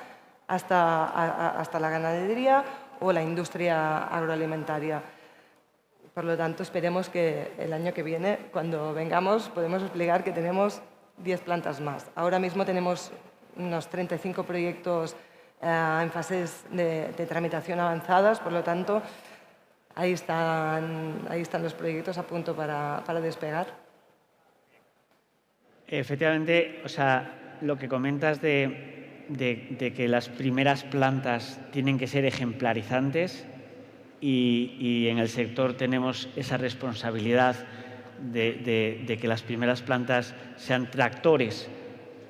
hasta la ganadería o la industria agroalimentaria. Por lo tanto, esperemos que el año que viene, cuando vengamos, podemos explicar que tenemos 10 plantas más. Ahora mismo tenemos unos 35 proyectos en fases de tramitación avanzadas, por lo tanto, ahí están los proyectos a punto para despegar. Efectivamente, o sea, lo que comentas de que las primeras plantas tienen que ser ejemplarizantes y en el sector tenemos esa responsabilidad de que las primeras plantas sean tractores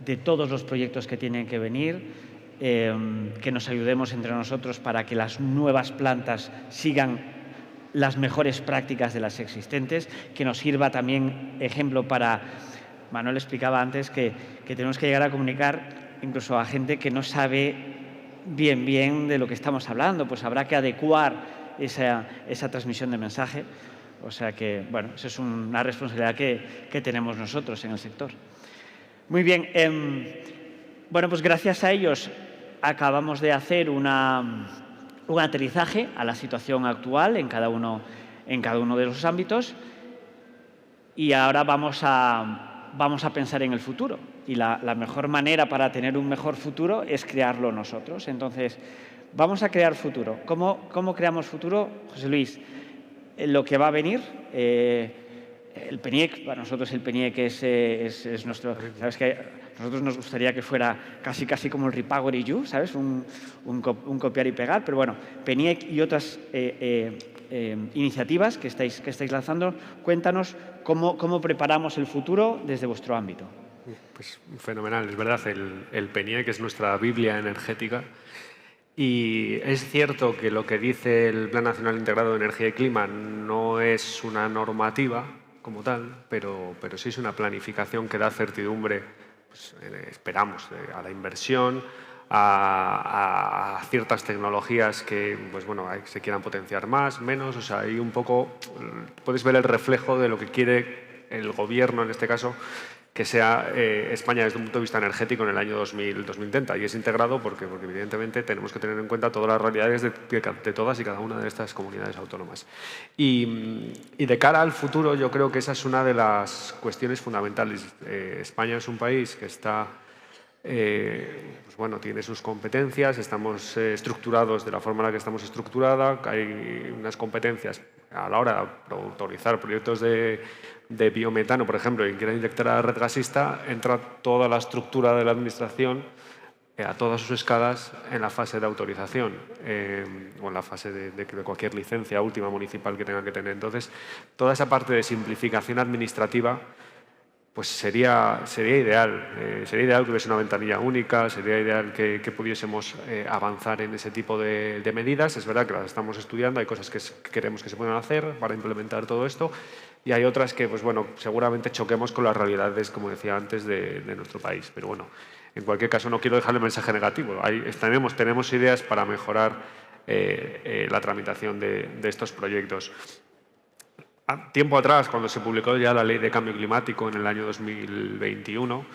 de todos los proyectos que tienen que venir, que nos ayudemos entre nosotros para que las nuevas plantas sigan las mejores prácticas de las existentes, que nos sirva también ejemplo para... Manuel explicaba antes que tenemos que llegar a comunicar incluso a gente que no sabe bien de lo que estamos hablando, pues habrá que adecuar esa transmisión de mensaje. O sea que, bueno, esa es una responsabilidad que tenemos nosotros en el sector. Muy bien, bueno, pues gracias a ellos acabamos de hacer un aterrizaje a la situación actual en cada uno de los ámbitos y ahora vamos a pensar en el futuro. Y la mejor manera para tener un mejor futuro es crearlo nosotros. Entonces, vamos a crear futuro. ¿Cómo creamos futuro, José Luis? Lo que va a venir, el PENIEC, para nosotros el PENIEC es nuestro... Sabes que nosotros nos gustaría que fuera casi como el Repower EU, ¿sabes? Un copiar y pegar, pero bueno, PENIEC y otras iniciativas que estáis lanzando, cuéntanos cómo preparamos el futuro desde vuestro ámbito. Pues fenomenal, es verdad, el PENIEC es nuestra Biblia energética y es cierto que lo que dice el Plan Nacional Integrado de Energía y Clima no es una normativa como tal, pero sí es una planificación que da certidumbre, pues, esperamos, a la inversión, a ciertas tecnologías que pues, bueno, se quieran potenciar más, menos, o sea, ahí un poco puedes ver el reflejo de lo que quiere el gobierno, en este caso, que sea España desde un punto de vista energético en el año 2030. Y es integrado porque evidentemente tenemos que tener en cuenta todas las realidades de todas y cada una de estas comunidades autónomas. Y de cara al futuro, yo creo que esa es una de las cuestiones fundamentales. España es un país que está, pues bueno, tiene sus competencias, estamos estructurados de la forma en la que estamos estructurada, hay unas competencias a la hora de autorizar proyectos de biometano, por ejemplo, y quiera inyectar a la red gasista, entra toda la estructura de la administración a todas sus escalas en la fase de autorización o en la fase de cualquier licencia última municipal que tenga que tener. Entonces, toda esa parte de simplificación administrativa pues sería ideal. Sería ideal que hubiese una ventanilla única, sería ideal que pudiésemos avanzar en ese tipo de medidas. Es verdad que las estamos estudiando, hay cosas que queremos que se puedan hacer para implementar todo esto y hay otras que, pues bueno, seguramente choquemos con las realidades, como decía antes, de nuestro país. Pero bueno, en cualquier caso no quiero dejar el mensaje negativo. Tenemos ideas para mejorar la tramitación de estos proyectos. Tiempo atrás, cuando se publicó ya la Ley de Cambio Climático en el año 2021,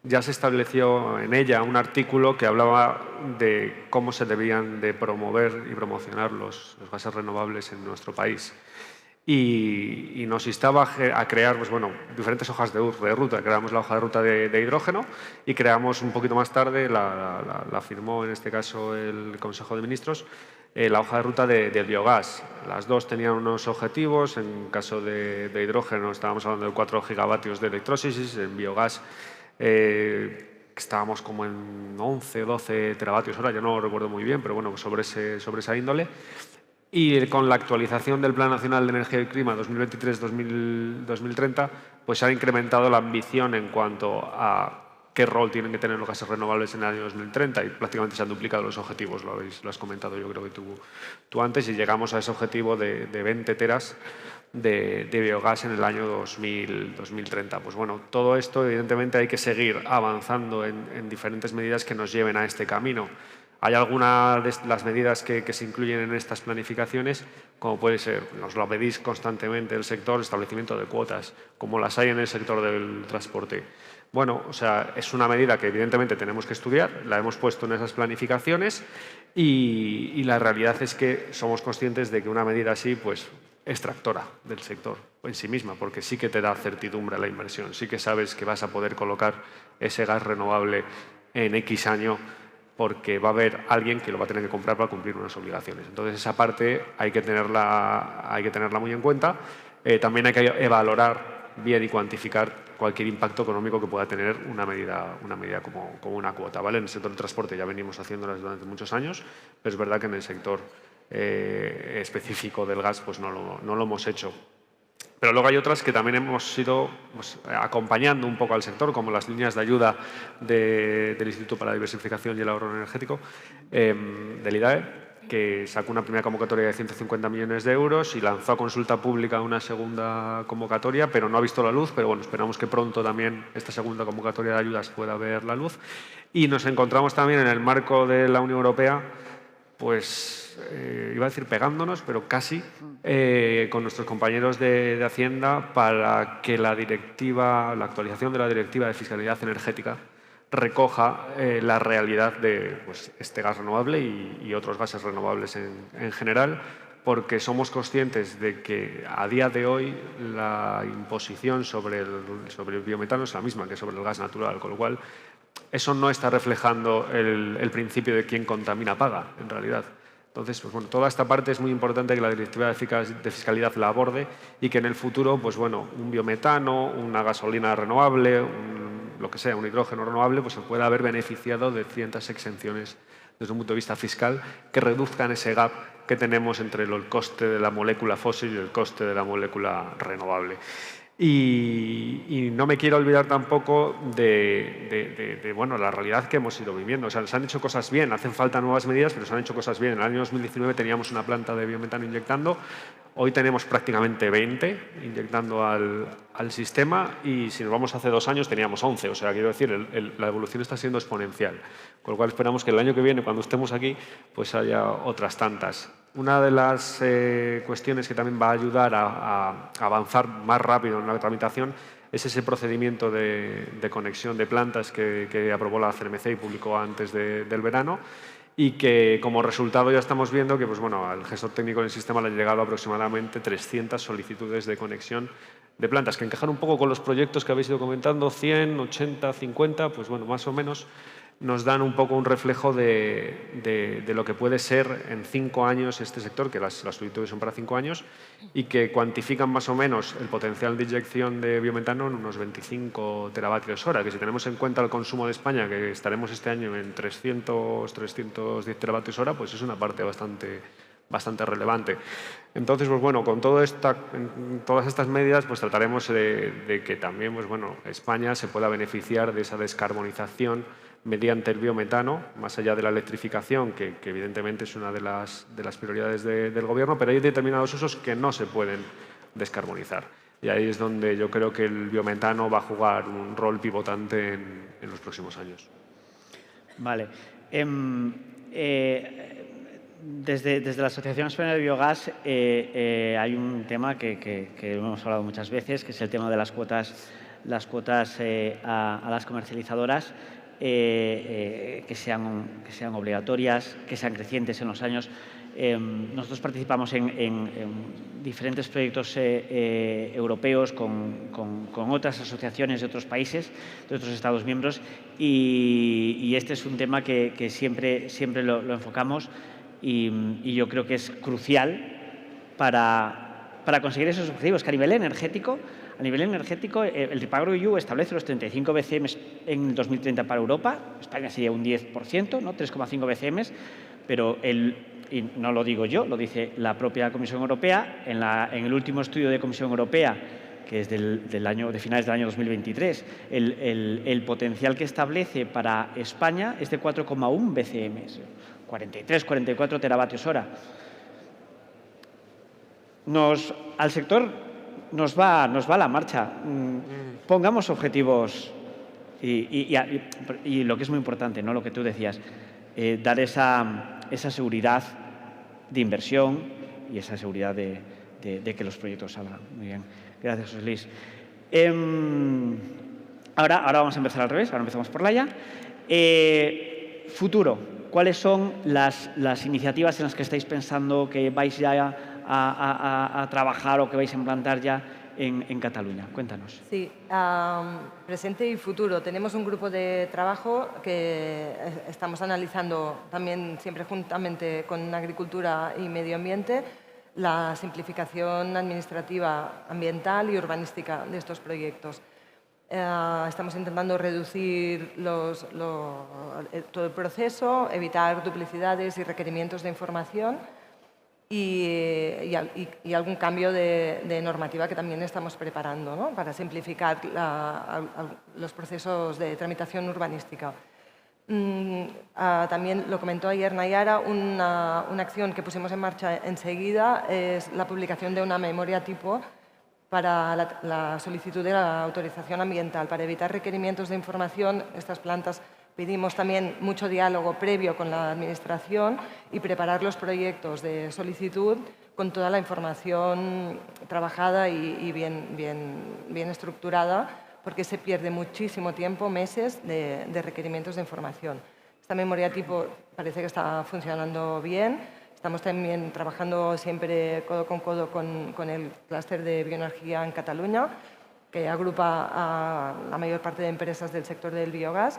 ya se estableció en ella un artículo que hablaba de cómo se debían de promover y promocionar los gases renovables en nuestro país. Y nos instaba a crear pues bueno, diferentes hojas de ruta. Creamos la hoja de ruta de hidrógeno y creamos un poquito más tarde, la firmó en este caso el Consejo de Ministros, la hoja de ruta del biogás. Las dos tenían unos objetivos. En caso de hidrógeno estábamos hablando de 4 gigavatios de electrólisis. En biogás estábamos como en 11, 12 teravatios hora, yo no lo recuerdo muy bien, pero bueno, sobre esa índole. Y con la actualización del Plan Nacional de Energía y Clima 2023-2030, pues se ha incrementado la ambición en cuanto a qué rol tienen que tener los gases renovables en el año 2030 y prácticamente se han duplicado los objetivos, lo has comentado yo creo que tú antes, y llegamos a ese objetivo de 20 teras de biogás en el año 2030. Pues bueno, todo esto evidentemente hay que seguir avanzando en diferentes medidas que nos lleven a este camino. Hay algunas de las medidas que se incluyen en estas planificaciones, como puede ser, nos lo pedís constantemente el sector, establecimiento de cuotas, como las hay en el sector del transporte. Bueno, o sea, es una medida que evidentemente tenemos que estudiar, la hemos puesto en esas planificaciones y la realidad es que somos conscientes de que una medida así pues, es tractora del sector en sí misma, porque sí que te da certidumbre a la inversión, sí que sabes que vas a poder colocar ese gas renovable en X año porque va a haber alguien que lo va a tener que comprar para cumplir unas obligaciones. Entonces, esa parte hay que tenerla muy en cuenta. También hay que valorar bien y cuantificar cualquier impacto económico que pueda tener una medida como una cuota. ¿Vale? En el sector del transporte ya venimos haciéndolas durante muchos años, pero es verdad que en el sector específico del gas pues no lo hemos hecho. Pero luego hay otras que también hemos ido pues, acompañando un poco al sector, como las líneas de ayuda del Instituto para la Diversificación y el Ahorro Energético, del IDAE, que sacó una primera convocatoria de 150 millones de euros y lanzó a consulta pública una segunda convocatoria, pero no ha visto la luz. Pero bueno, esperamos que pronto también esta segunda convocatoria de ayudas pueda ver la luz. Y nos encontramos también en el marco de la Unión Europea, pues iba a decir pegándonos, pero casi, con nuestros compañeros de Hacienda para que la actualización de la Directiva de Fiscalidad Energética recoja la realidad de pues, este gas renovable y otros gases renovables en general, porque somos conscientes de que a día de hoy la imposición sobre el biometano es la misma que sobre el gas natural, con lo cual eso no está reflejando el principio de quien contamina paga, en realidad. Entonces, pues bueno, toda esta parte es muy importante que la Directiva de Fiscalidad la aborde y que en el futuro, pues bueno, un biometano, una gasolina renovable, lo que sea, un hidrógeno renovable, pues se pueda haber beneficiado de ciertas exenciones desde un punto de vista fiscal que reduzcan ese gap que tenemos entre el coste de la molécula fósil y el coste de la molécula renovable. Y no me quiero olvidar tampoco de bueno, la realidad que hemos ido viviendo. O sea, se han hecho cosas bien, hacen falta nuevas medidas, pero se han hecho cosas bien. En el año 2019 teníamos una planta de biometano inyectando, hoy tenemos prácticamente 20 inyectando al sistema y si nos vamos hace 2 años teníamos 11. O sea, quiero decir, la evolución está siendo exponencial. Con lo cual esperamos que el año que viene, cuando estemos aquí, pues haya otras tantas. Una de las cuestiones que también va a ayudar a avanzar más rápido en la tramitación es ese procedimiento de conexión de plantas que aprobó la CNMC y publicó antes del verano y que como resultado ya estamos viendo que pues, bueno, al gestor técnico del sistema le han llegado aproximadamente 300 solicitudes de conexión de plantas que encajan un poco con los proyectos que habéis ido comentando, 100, 80, 50, pues bueno, más o menos nos dan un poco un reflejo de lo que puede ser en 5 años este sector, que las solicitudes son para 5 años, y que cuantifican más o menos el potencial de inyección de biometano en unos 25 teravatios hora, que si tenemos en cuenta el consumo de España, que estaremos este año en 300, 310 teravatios hora, pues es una parte bastante relevante. Entonces, pues bueno, con todas estas medidas, pues trataremos de que también, pues bueno, España se pueda beneficiar de esa descarbonización mediante el biometano, más allá de la electrificación, que evidentemente es una de las prioridades del Gobierno, pero hay determinados usos que no se pueden descarbonizar. Y ahí es donde yo creo que el biometano va a jugar un rol pivotante en los próximos años. Vale. Desde la Asociación Española de Biogás hay un tema que hemos hablado muchas veces, que es el tema de las cuotas a las comercializadoras, que sean obligatorias, que sean crecientes en los años. Nosotros participamos en diferentes proyectos europeos con otras asociaciones de otros países, de otros Estados miembros, y este es un tema que siempre lo enfocamos y yo creo que es crucial para conseguir esos objetivos, que a nivel energético, el REPowerEU establece los 35 BCM en 2030 para Europa. España sería un 10%, ¿no? 3,5 BCM, pero y no lo digo yo, lo dice la propia Comisión Europea. En el último estudio de Comisión Europea, que es de finales del año 2023, el potencial que establece para España es de 4,1 BCM, 43, 44 teravatios hora. Al sector nos va la marcha. Pongamos objetivos y lo que es muy importante, ¿no? Lo que tú decías, dar esa seguridad de inversión y esa seguridad de que los proyectos salgan. Muy bien. Gracias, José Luis. Ahora vamos a empezar al revés. Ahora empezamos por Laia. Futuro. ¿Cuáles son las iniciativas en las que estáis pensando que vais ya a trabajar o que vais a implantar ya en Cataluña? Cuéntanos. Sí, presente y futuro. Tenemos un grupo de trabajo que estamos analizando también siempre juntamente con Agricultura y Medio Ambiente la simplificación administrativa, ambiental y urbanística de estos proyectos. Estamos intentando reducir todo el proceso, evitar duplicidades y requerimientos de información y algún cambio de normativa que también estamos preparando, ¿no? Para simplificar los procesos de tramitación urbanística. También lo comentó ayer Nayara, una acción que pusimos en marcha enseguida es la publicación de una memoria tipo para la solicitud de la autorización ambiental. Para evitar requerimientos de información, estas plantas pedimos también mucho diálogo previo con la Administración y preparar los proyectos de solicitud con toda la información trabajada y bien estructurada, porque se pierde muchísimo tiempo, meses de requerimientos de información. Esta memoria tipo parece que está funcionando bien. Estamos también trabajando siempre codo con codo con el clúster de bioenergía en Cataluña, que agrupa a la mayor parte de empresas del sector del biogás.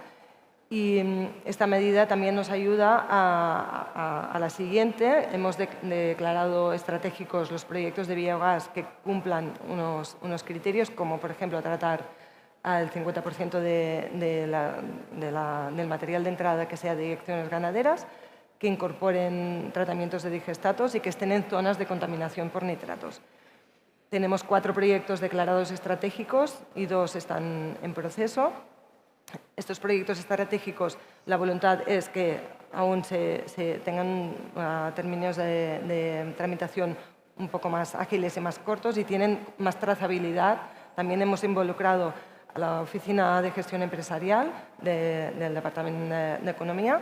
Y esta medida también nos ayuda a la siguiente. Hemos declarado estratégicos los proyectos de biogás que cumplan unos criterios, como por ejemplo tratar al 50% del material de entrada que sea de eyecciones ganaderas, que incorporen tratamientos de digestatos y que estén en zonas de contaminación por nitratos. Tenemos 4 proyectos declarados estratégicos y 2 están en proceso. Estos proyectos estratégicos, la voluntad es que aún se tengan términos de tramitación un poco más ágiles y más cortos y tienen más trazabilidad. También hemos involucrado a la Oficina de Gestión Empresarial del Departamento de Economía.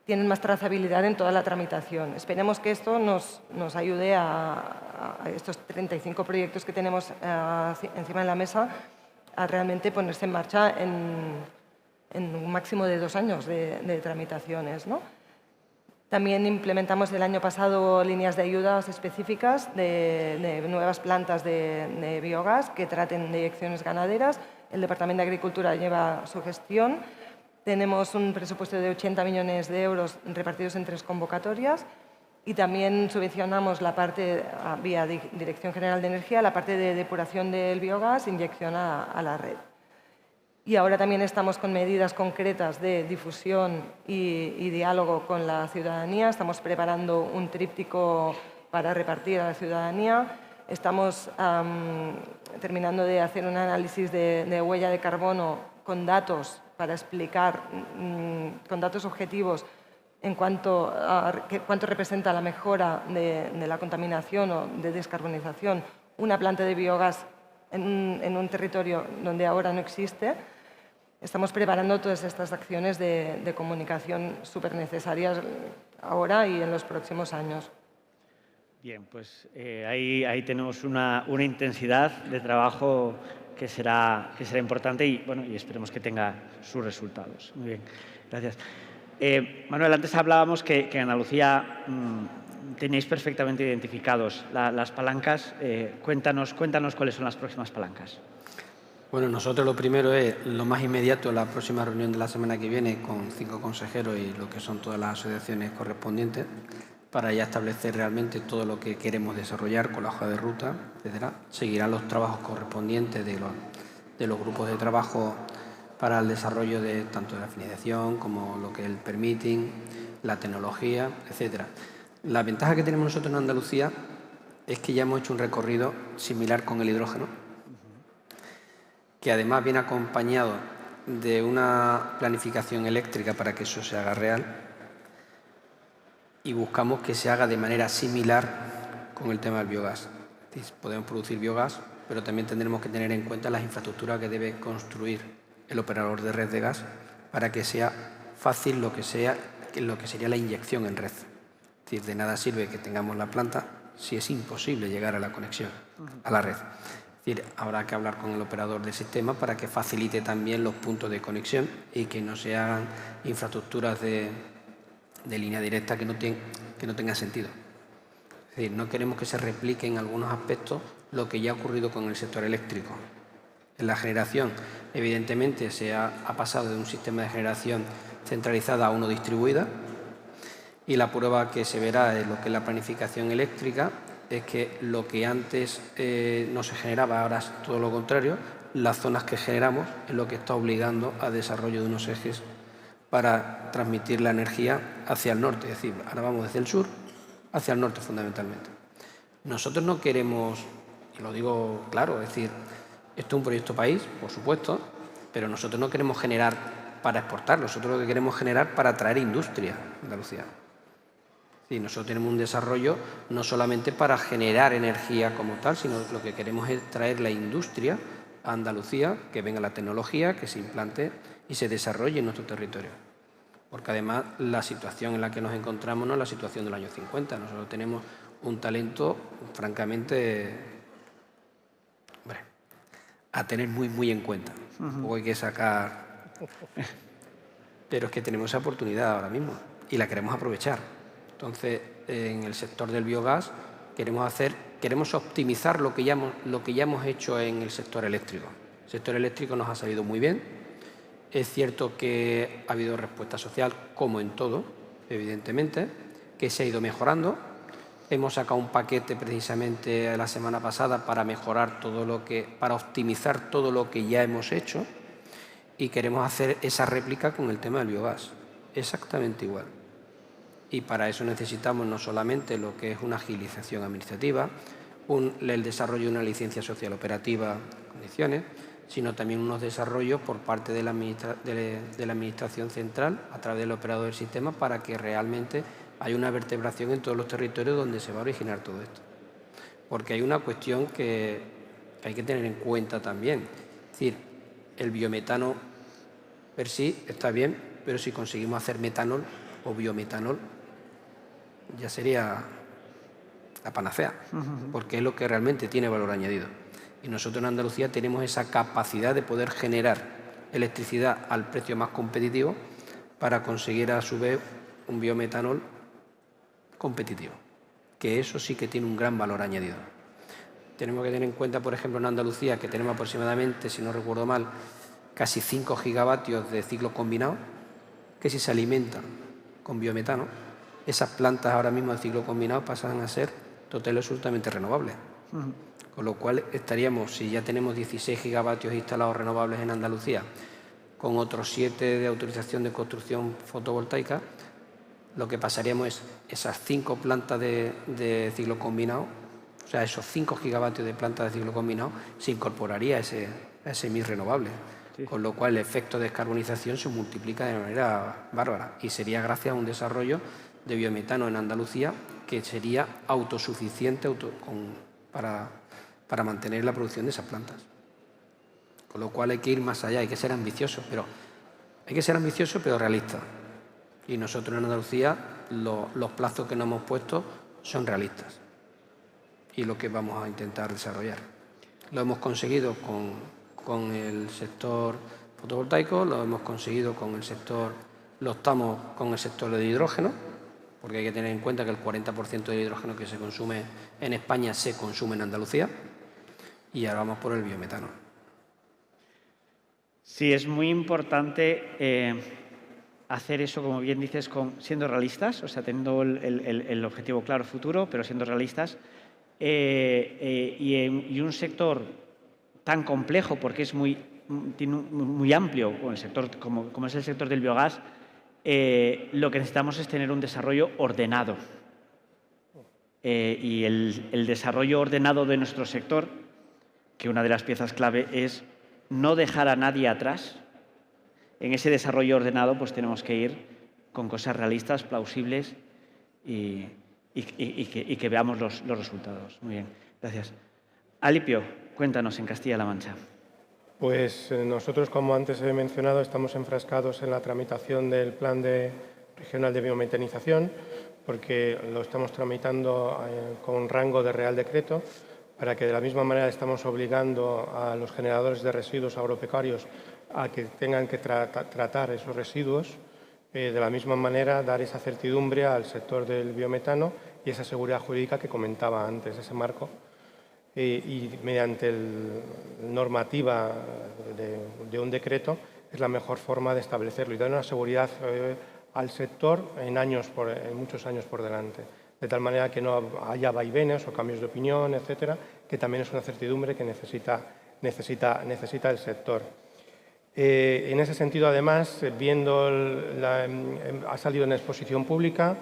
Tienen más trazabilidad en toda la tramitación. Esperemos que esto nos ayude a estos 35 proyectos que tenemos encima de la mesa a realmente ponerse en marcha en un máximo de 2 años de tramitaciones, ¿no? También implementamos el año pasado líneas de ayudas específicas de nuevas plantas de biogás que traten de eyecciones ganaderas. El Departamento de Agricultura lleva su gestión. Tenemos un presupuesto de 80 millones de euros repartidos en 3 convocatorias y también subvencionamos la parte, vía Dirección General de Energía, la parte de depuración del biogás, inyección a la red. Y ahora también estamos con medidas concretas de difusión y diálogo con la ciudadanía. Estamos preparando un tríptico para repartir a la ciudadanía. Estamos terminando de hacer un análisis de huella de carbono con datos para explicar, con datos objetivos, en cuánto representa la mejora de la contaminación o de descarbonización una planta de biogás en un territorio donde ahora no existe. Estamos preparando todas estas acciones de comunicación súper necesarias ahora y en los próximos años. Bien, pues ahí tenemos una intensidad de trabajo que será importante y esperemos que tenga sus resultados. Muy bien, gracias. Manuel, antes hablábamos que en Andalucía tenéis perfectamente identificados las palancas. Cuéntanos cuáles son las próximas palancas. Bueno, nosotros lo primero es, lo más inmediato, la próxima reunión de la semana que viene con 5 consejeros y lo que son todas las asociaciones correspondientes, para ya establecer realmente todo lo que queremos desarrollar con la hoja de ruta, etc. Seguirán los trabajos correspondientes de los grupos de trabajo para el desarrollo de tanto de la financiación como lo que es el permitting, la tecnología, etc. La ventaja que tenemos nosotros en Andalucía es que ya hemos hecho un recorrido similar con el hidrógeno, que además viene acompañado de una planificación eléctrica para que eso se haga real y buscamos que se haga de manera similar con el tema del biogás. Es decir, podemos producir biogás, pero también tendremos que tener en cuenta las infraestructuras que debe construir el operador de red de gas para que sea fácil lo que sería la inyección en red. Es decir, de nada sirve que tengamos la planta si es imposible llegar a la conexión a la red. Es decir, habrá que hablar con el operador del sistema para que facilite también los puntos de conexión y que no se hagan infraestructuras de línea directa que no tengan sentido. Es decir, no queremos que se replique en algunos aspectos lo que ya ha ocurrido con el sector eléctrico. En la generación, evidentemente, se ha pasado de un sistema de generación centralizada a uno distribuida y la prueba que se verá en lo que es la planificación eléctrica es que lo que antes no se generaba, ahora es todo lo contrario. Las zonas que generamos es lo que está obligando al desarrollo de unos ejes para transmitir la energía hacia el norte. Es decir, ahora vamos desde el sur hacia el norte fundamentalmente. Nosotros no queremos, y lo digo claro, es decir, esto es un proyecto país, por supuesto, pero nosotros no queremos generar para exportar, nosotros lo que queremos generar para atraer industria a Andalucía. Sí, nosotros tenemos un desarrollo no solamente para generar energía como tal, sino lo que queremos es traer la industria a Andalucía, que venga la tecnología, que se implante y se desarrolle en nuestro territorio. Porque además la situación en la que nos encontramos no es la situación del año 50. Nosotros tenemos un talento francamente a tener muy en cuenta. Luego hay que sacar... Pero es que tenemos esa oportunidad ahora mismo y la queremos aprovechar. Entonces, en el sector del biogás queremos optimizar lo que ya hemos hecho en el sector eléctrico. El sector eléctrico nos ha salido muy bien. Es cierto que ha habido respuesta social, como en todo, evidentemente, que se ha ido mejorando, Hemos sacado un paquete precisamente la semana pasada para mejorar para optimizar todo lo que ya hemos hecho, y queremos hacer esa réplica con el tema del biogás, exactamente igual. Y para eso necesitamos no solamente lo que es una agilización administrativa, el desarrollo de una licencia social operativa en condiciones, sino también unos desarrollos por parte de la Administración central a través del operador del sistema, para que realmente haya una vertebración en todos los territorios donde se va a originar todo esto. Porque hay una cuestión que hay que tener en cuenta también. Es decir, el biometano per sí está bien, pero si conseguimos hacer metanol o biometanol, ya sería la panacea, porque es lo que realmente tiene valor añadido. Y nosotros en Andalucía tenemos esa capacidad de poder generar electricidad al precio más competitivo para conseguir a su vez un biometanol competitivo, que eso sí que tiene un gran valor añadido. Tenemos que tener en cuenta, por ejemplo, en Andalucía, que tenemos aproximadamente, si no recuerdo mal, casi 5 gigavatios de ciclo combinado, que si se alimentan con biometano, esas plantas ahora mismo de ciclo combinado pasan a ser total y absolutamente renovables. Con lo cual estaríamos, si ya tenemos 16 gigavatios instalados renovables en Andalucía, con otros 7 de autorización de construcción fotovoltaica, lo que pasaríamos es esas 5 plantas de ciclo combinado, o sea, esos 5 gigavatios de plantas de ciclo combinado, se incorporaría a ese mix renovable. Sí. Con lo cual el efecto de descarbonización se multiplica de manera bárbara, y sería gracias a un desarrollo de biometano en Andalucía que sería autosuficiente para mantener la producción de esas plantas. Con lo cual hay que ir más allá, hay que ser ambicioso, pero realista. Y nosotros en Andalucía los plazos que nos hemos puesto son realistas, y lo que vamos a intentar desarrollar. Lo hemos conseguido con el sector fotovoltaico, lo hemos conseguido lo estamos con el sector del hidrógeno, porque hay que tener en cuenta que el 40% del hidrógeno que se consume en España se consume en Andalucía, y ahora vamos por el biometano. Sí, es muy importante hacer eso, como bien dices, siendo realistas, o sea, teniendo el objetivo claro futuro, pero siendo realistas. Y un sector tan complejo, porque es muy amplio, como es el sector del biogás, lo que necesitamos es tener un desarrollo ordenado. Y el desarrollo ordenado de nuestro sector, que una de las piezas clave es no dejar a nadie atrás. En ese desarrollo ordenado pues tenemos que ir con cosas realistas, plausibles y que veamos los resultados. Muy bien, gracias. Alipio, cuéntanos en Castilla-La Mancha. Pues nosotros, como antes he mencionado, estamos enfrascados en la tramitación del Plan Regional de Biometanización, porque lo estamos tramitando con rango de Real Decreto, para que de la misma manera estamos obligando a los generadores de residuos agropecuarios a que tengan que tratar esos residuos, de la misma manera dar esa certidumbre al sector del biometano y esa seguridad jurídica que comentaba antes, ese marco. Y mediante normativa de un decreto es la mejor forma de establecerlo y dar una seguridad al sector en muchos años por delante, de tal manera que no haya vaivenes o cambios de opinión, etcétera, que también es una certidumbre que necesita el sector. En ese sentido, además, ha salido en exposición pública.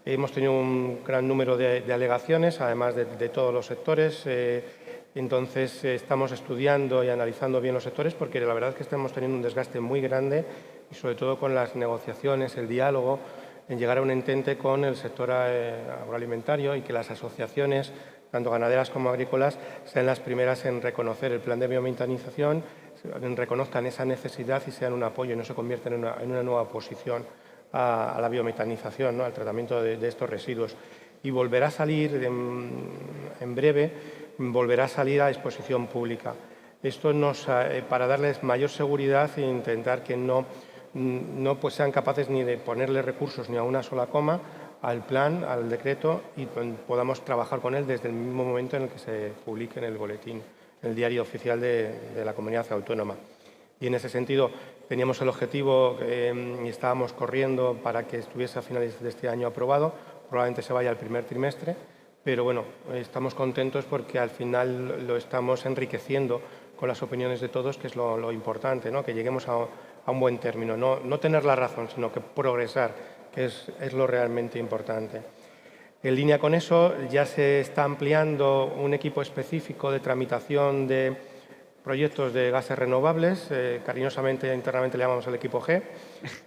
Hemos tenido un gran número de alegaciones, además de todos los sectores. Entonces, estamos estudiando y analizando bien los sectores, porque la verdad es que estamos teniendo un desgaste muy grande, y sobre todo con las negociaciones, el diálogo, en llegar a un entente con el sector agroalimentario, y que las asociaciones, tanto ganaderas como agrícolas, sean las primeras en reconocer el plan de biometanización, reconozcan esa necesidad y sean un apoyo y no se conviertan en una nueva oposición a la biometanización, ¿no?, al tratamiento de estos residuos. Y volverá a salir, en breve, volverá a salir a exposición pública. Esto para darles mayor seguridad e intentar que no pues sean capaces ni de ponerle recursos ni a una sola coma al plan, al decreto, y podamos trabajar con él desde el mismo momento en el que se publique en el boletín, en el diario oficial de la comunidad autónoma. Y en ese sentido teníamos el objetivo y estábamos corriendo para que estuviese a finales de este año aprobado, probablemente se vaya al primer trimestre, pero bueno, estamos contentos porque al final lo estamos enriqueciendo con las opiniones de todos, que es lo importante, ¿no? Que lleguemos a un buen término, no tener la razón, sino que progresar, que es lo realmente importante. En línea con eso, ya se está ampliando un equipo específico de tramitación de proyectos de gases renovables, cariñosamente internamente le llamamos el equipo G,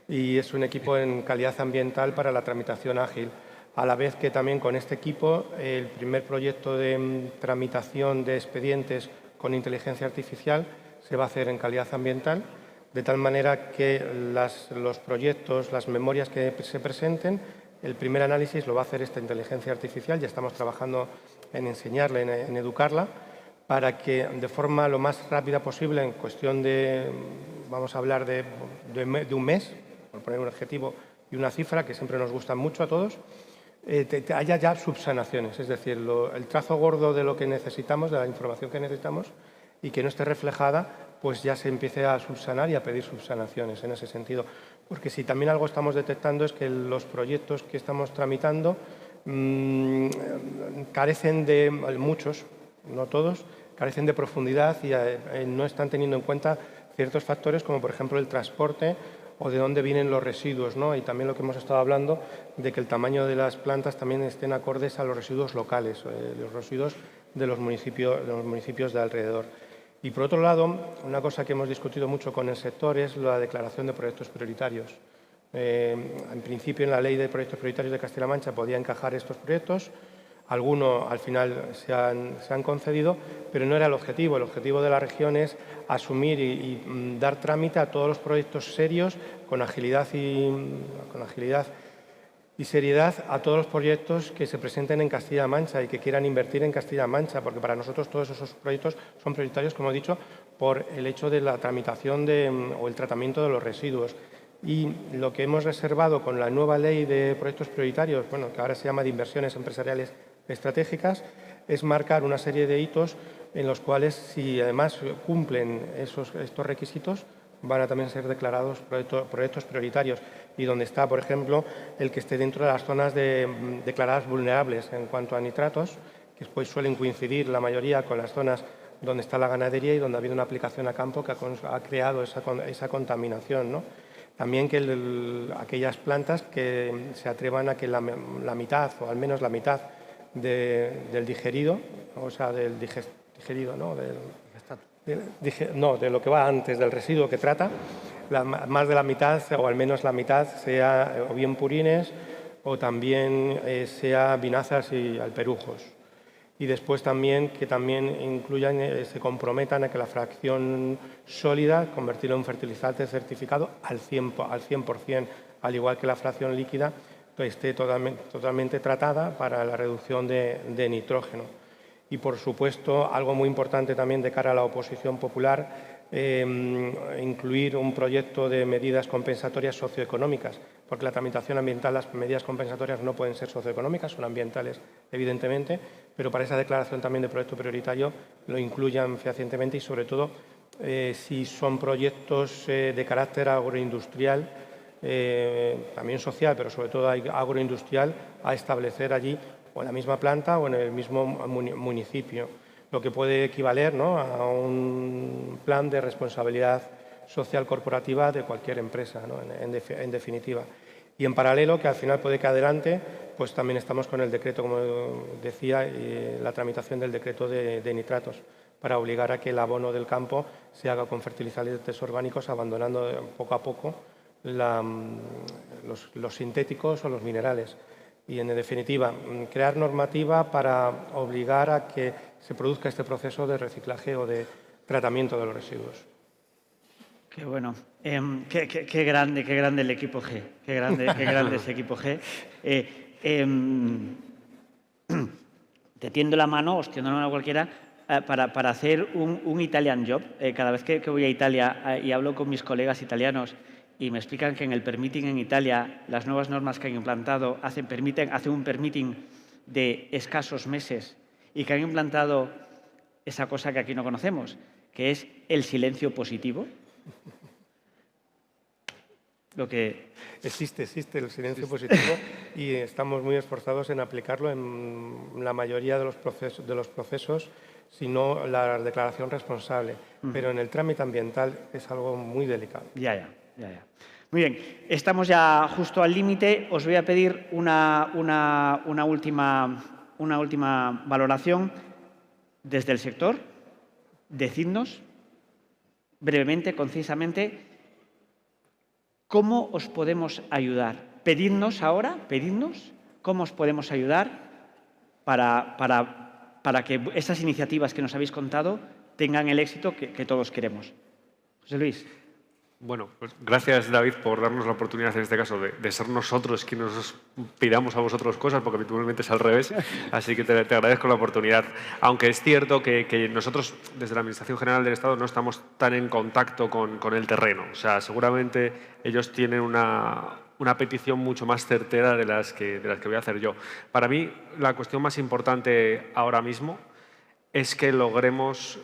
y es un equipo en calidad ambiental para la tramitación ágil. A la vez que también con este equipo, el primer proyecto de tramitación de expedientes con inteligencia artificial se va a hacer en calidad ambiental, de tal manera que los proyectos, las memorias que se presenten, el primer análisis lo va a hacer esta inteligencia artificial. Ya estamos trabajando en enseñarla, en educarla, para que de forma lo más rápida posible, en cuestión de, vamos a hablar de un mes, por poner un objetivo y una cifra que siempre nos gustan mucho a todos, haya ya subsanaciones, es decir, el trazo gordo de lo que necesitamos, de la información que necesitamos y que no esté reflejada, pues ya se empiece a subsanar y a pedir subsanaciones en ese sentido. Porque si también algo estamos detectando es que los proyectos que estamos tramitando carecen de, muchos, no todos, carecen de profundidad y no están teniendo en cuenta ciertos factores como por ejemplo el transporte o de dónde vienen los residuos, ¿no? Y también lo que hemos estado hablando de que el tamaño de las plantas también estén acordes a los residuos locales, los residuos de los municipios de alrededor. Y por otro lado, una cosa que hemos discutido mucho con el sector es la declaración de proyectos prioritarios. En principio, en la ley de proyectos prioritarios de Castilla-La Mancha podía encajar estos proyectos. Algunos al final se han concedido, pero no era el objetivo. El objetivo de la región es asumir y dar trámite a todos los proyectos serios con agilidad y seriedad a todos los proyectos que se presenten en Castilla-La Mancha y que quieran invertir en Castilla-La Mancha, porque para nosotros todos esos proyectos son prioritarios, como he dicho, por el hecho de la tramitación o el tratamiento de los residuos. Y lo que hemos reservado con la nueva ley de proyectos prioritarios, bueno, que ahora se llama de inversiones empresariales estratégicas, es marcar una serie de hitos en los cuales, si además cumplen estos requisitos, van a también ser declarados proyectos prioritarios y donde está, por ejemplo, el que esté dentro de las zonas declaradas vulnerables en cuanto a nitratos, que después suelen coincidir la mayoría con las zonas donde está la ganadería y donde ha habido una aplicación a campo que ha creado esa contaminación, ¿no? También que aquellas plantas que se atrevan a que la mitad, o al menos la mitad del digerido, o sea, del digerido, ¿no? De lo que va antes del residuo que trata, más de la mitad o al menos la mitad sea o bien purines o también sea vinazas y alperujos. Y después también que incluyan, se comprometan a que la fracción sólida, convertirla en un fertilizante certificado al 100%, al igual que la fracción líquida, esté totalmente tratada para la reducción de nitrógeno. Y, por supuesto, algo muy importante también de cara a la oposición popular, incluir un proyecto de medidas compensatorias socioeconómicas, porque la tramitación ambiental, las medidas compensatorias no pueden ser socioeconómicas, son ambientales, evidentemente, pero para esa declaración también de proyecto prioritario lo incluyan fehacientemente y, sobre todo, si son proyectos de carácter agroindustrial, también social, pero sobre todo agroindustrial, a establecer allí o en la misma planta o en el mismo municipio, lo que puede equivaler, ¿no?, a un plan de responsabilidad social corporativa de cualquier empresa, ¿no?, en definitiva. Y en paralelo, que al final puede que adelante, pues también estamos con el decreto, como decía, la tramitación del decreto de nitratos, para obligar a que el abono del campo se haga con fertilizantes orgánicos, abandonando poco a poco los sintéticos o los minerales. Y, en definitiva, crear normativa para obligar a que se produzca este proceso de reciclaje o de tratamiento de los residuos. Qué bueno. Qué grande el equipo G. Qué grande ese equipo G. Te tiendo la mano, os tiendo la mano a cualquiera, para hacer un Italian job. Cada vez que voy a Italia y hablo con mis colegas italianos y me explican que en el permitting en Italia, las nuevas normas que han implantado hacen un permitting de escasos meses y que han implantado esa cosa que aquí no conocemos, que es el silencio positivo. lo que... Existe el silencio positivo y estamos muy esforzados en aplicarlo en la mayoría de los procesos, si no la declaración responsable. Pero en el trámite ambiental es algo muy delicado. Ya. Muy bien, estamos ya justo al límite. Os voy a pedir una última valoración desde el sector. Decidnos brevemente, concisamente, ¿cómo os podemos ayudar? Pedidnos cómo os podemos ayudar para que esas iniciativas que nos habéis contado tengan el éxito que todos queremos. José Luis. Bueno, pues gracias, David, por darnos la oportunidad, en este caso, de ser nosotros quienes os pidamos a vosotros cosas, porque habitualmente es al revés. Así que te agradezco la oportunidad. Aunque es cierto que nosotros, desde la Administración General del Estado, no estamos tan en contacto con el terreno. O sea, seguramente ellos tienen una petición mucho más certera de las que voy a hacer yo. Para mí, la cuestión más importante ahora mismo es que logremos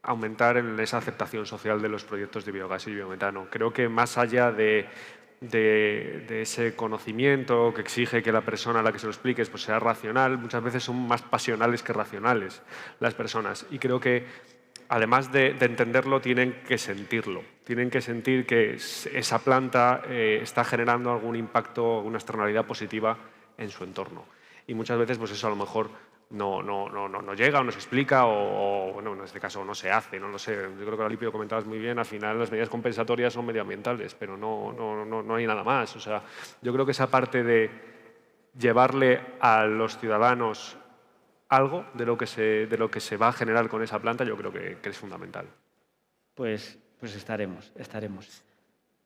aumentar en esa aceptación social de los proyectos de biogás y biometano. Creo que más allá de ese conocimiento que exige que la persona a la que se lo expliques pues sea racional, muchas veces son más pasionales que racionales las personas. Y creo que, además de entenderlo, tienen que sentirlo. Tienen que sentir que esa planta está generando algún impacto, alguna externalidad positiva en su entorno. Y muchas veces, pues eso a lo mejor no llega o no se explica o bueno, en este caso no se hace, no lo sé. Yo creo que Alipio lo comentabas muy bien, al final las medidas compensatorias son medioambientales, pero no hay nada más. O sea, yo creo que esa parte de llevarle a los ciudadanos algo de lo que se va a generar con esa planta, yo creo que es fundamental. Pues estaremos.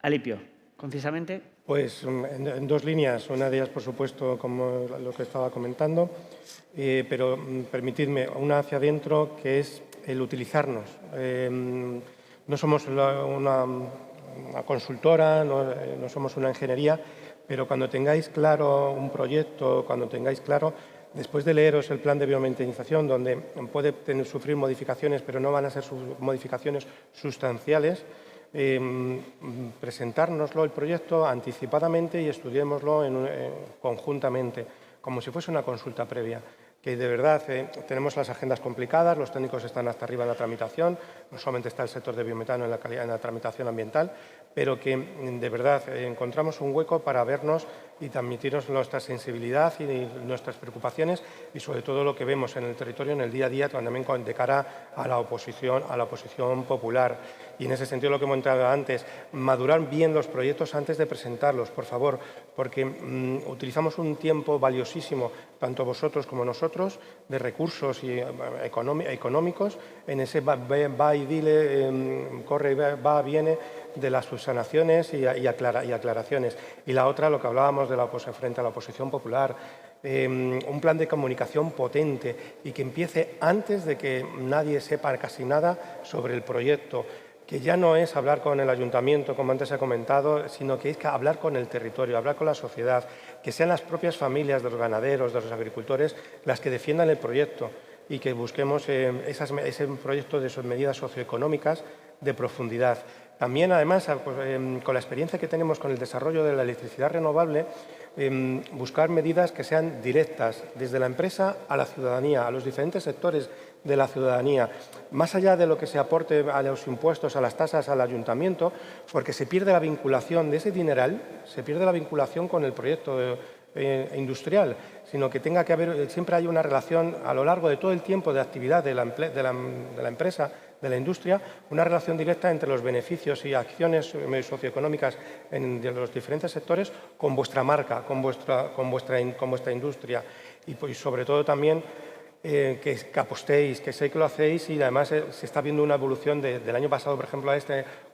Alipio, concisamente. Pues en dos líneas. Una de ellas, por supuesto, como lo que estaba comentando, pero permitidme una hacia adentro, que es el utilizarnos. No somos una consultora, no somos una ingeniería, pero cuando tengáis claro un proyecto, cuando tengáis claro, después de leeros el plan de biometanización, donde puede sufrir modificaciones, pero no van a ser modificaciones sustanciales, presentárnoslo el proyecto anticipadamente y estudiémoslo conjuntamente, como si fuese una consulta previa. Que de verdad tenemos las agendas complicadas, los técnicos están hasta arriba en la tramitación, no solamente está el sector de biometano en la tramitación ambiental, pero que de verdad encontramos un hueco para vernos y transmitirnos nuestra sensibilidad y nuestras preocupaciones y sobre todo lo que vemos en el territorio, en el día a día, también de cara a la oposición popular. Y en ese sentido, lo que hemos entrado antes, madurar bien los proyectos antes de presentarlos, por favor, porque utilizamos un tiempo valiosísimo, tanto vosotros como nosotros, de recursos y económicos en ese va y dile, corre, va, viene de las subsanaciones y aclaraciones. Y la otra, lo que hablábamos de frente a la oposición popular, un plan de comunicación potente y que empiece antes de que nadie sepa casi nada sobre el proyecto, que ya no es hablar con el ayuntamiento, como antes he comentado, sino que es que hablar con el territorio, hablar con la sociedad, que sean las propias familias de los ganaderos, de los agricultores, las que defiendan el proyecto y que busquemos ese proyecto de sus medidas socioeconómicas de profundidad. También, además, con la experiencia que tenemos con el desarrollo de la electricidad renovable, buscar medidas que sean directas desde la empresa a la ciudadanía, a los diferentes sectores de la ciudadanía, más allá de lo que se aporte a los impuestos, a las tasas, al ayuntamiento, porque se pierde la vinculación de ese dineral, se pierde la vinculación con el proyecto industrial, sino que tenga que haber, siempre hay una relación a lo largo de todo el tiempo de actividad de la empresa, de la industria, una relación directa entre los beneficios y acciones socioeconómicas de los diferentes sectores con vuestra marca, con vuestra industria y pues, sobre todo también que apostéis, que sé que lo hacéis y además se está viendo una evolución del año pasado, por ejemplo, a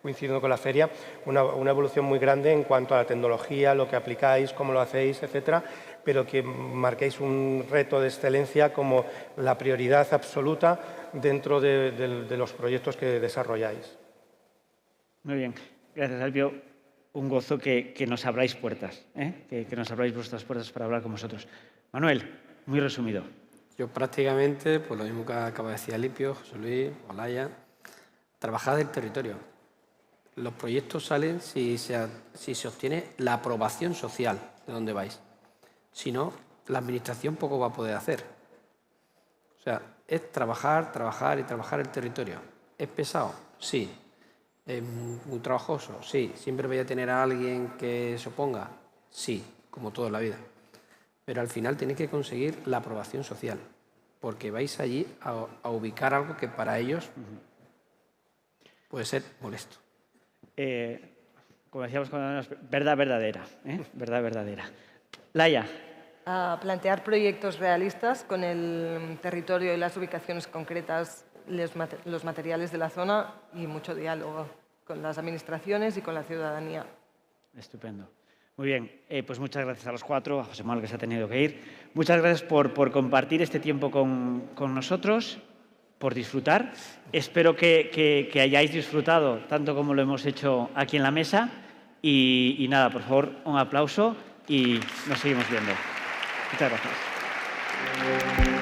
coincidiendo con la feria, una evolución muy grande en cuanto a la tecnología, lo que aplicáis, cómo lo hacéis, etcétera, pero que marquéis un reto de excelencia como la prioridad absoluta dentro de los proyectos que desarrolláis. Muy bien. Gracias, Alpio. Un gozo que nos abráis puertas, que nos abráis vuestras puertas para hablar con vosotros. Manuel, muy resumido. Yo prácticamente, pues lo mismo que acaba de decir Alipio, José Luis, Olaya, trabajar del territorio. Los proyectos salen si se obtiene la aprobación social de donde vais. Si no, la administración poco va a poder hacer. O sea, es trabajar, trabajar y trabajar el territorio. ¿Es pesado? Sí. ¿Es muy trabajoso? Sí. ¿Siempre voy a tener a alguien que se oponga? Sí, como todo en la vida. Pero al final tenéis que conseguir la aprobación social, porque vais allí a ubicar algo que para ellos puede ser molesto. Como decíamos, verdad verdadera. Verdad verdadera. Laia. A plantear proyectos realistas con el territorio y las ubicaciones concretas, los materiales de la zona y mucho diálogo con las administraciones y con la ciudadanía. Estupendo. Muy bien, pues muchas gracias a los cuatro, a José Manuel que se ha tenido que ir. Muchas gracias por compartir este tiempo con nosotros, por disfrutar. Espero que hayáis disfrutado tanto como lo hemos hecho aquí en la mesa. Y nada, por favor, un aplauso y nos seguimos viendo. Muchas gracias.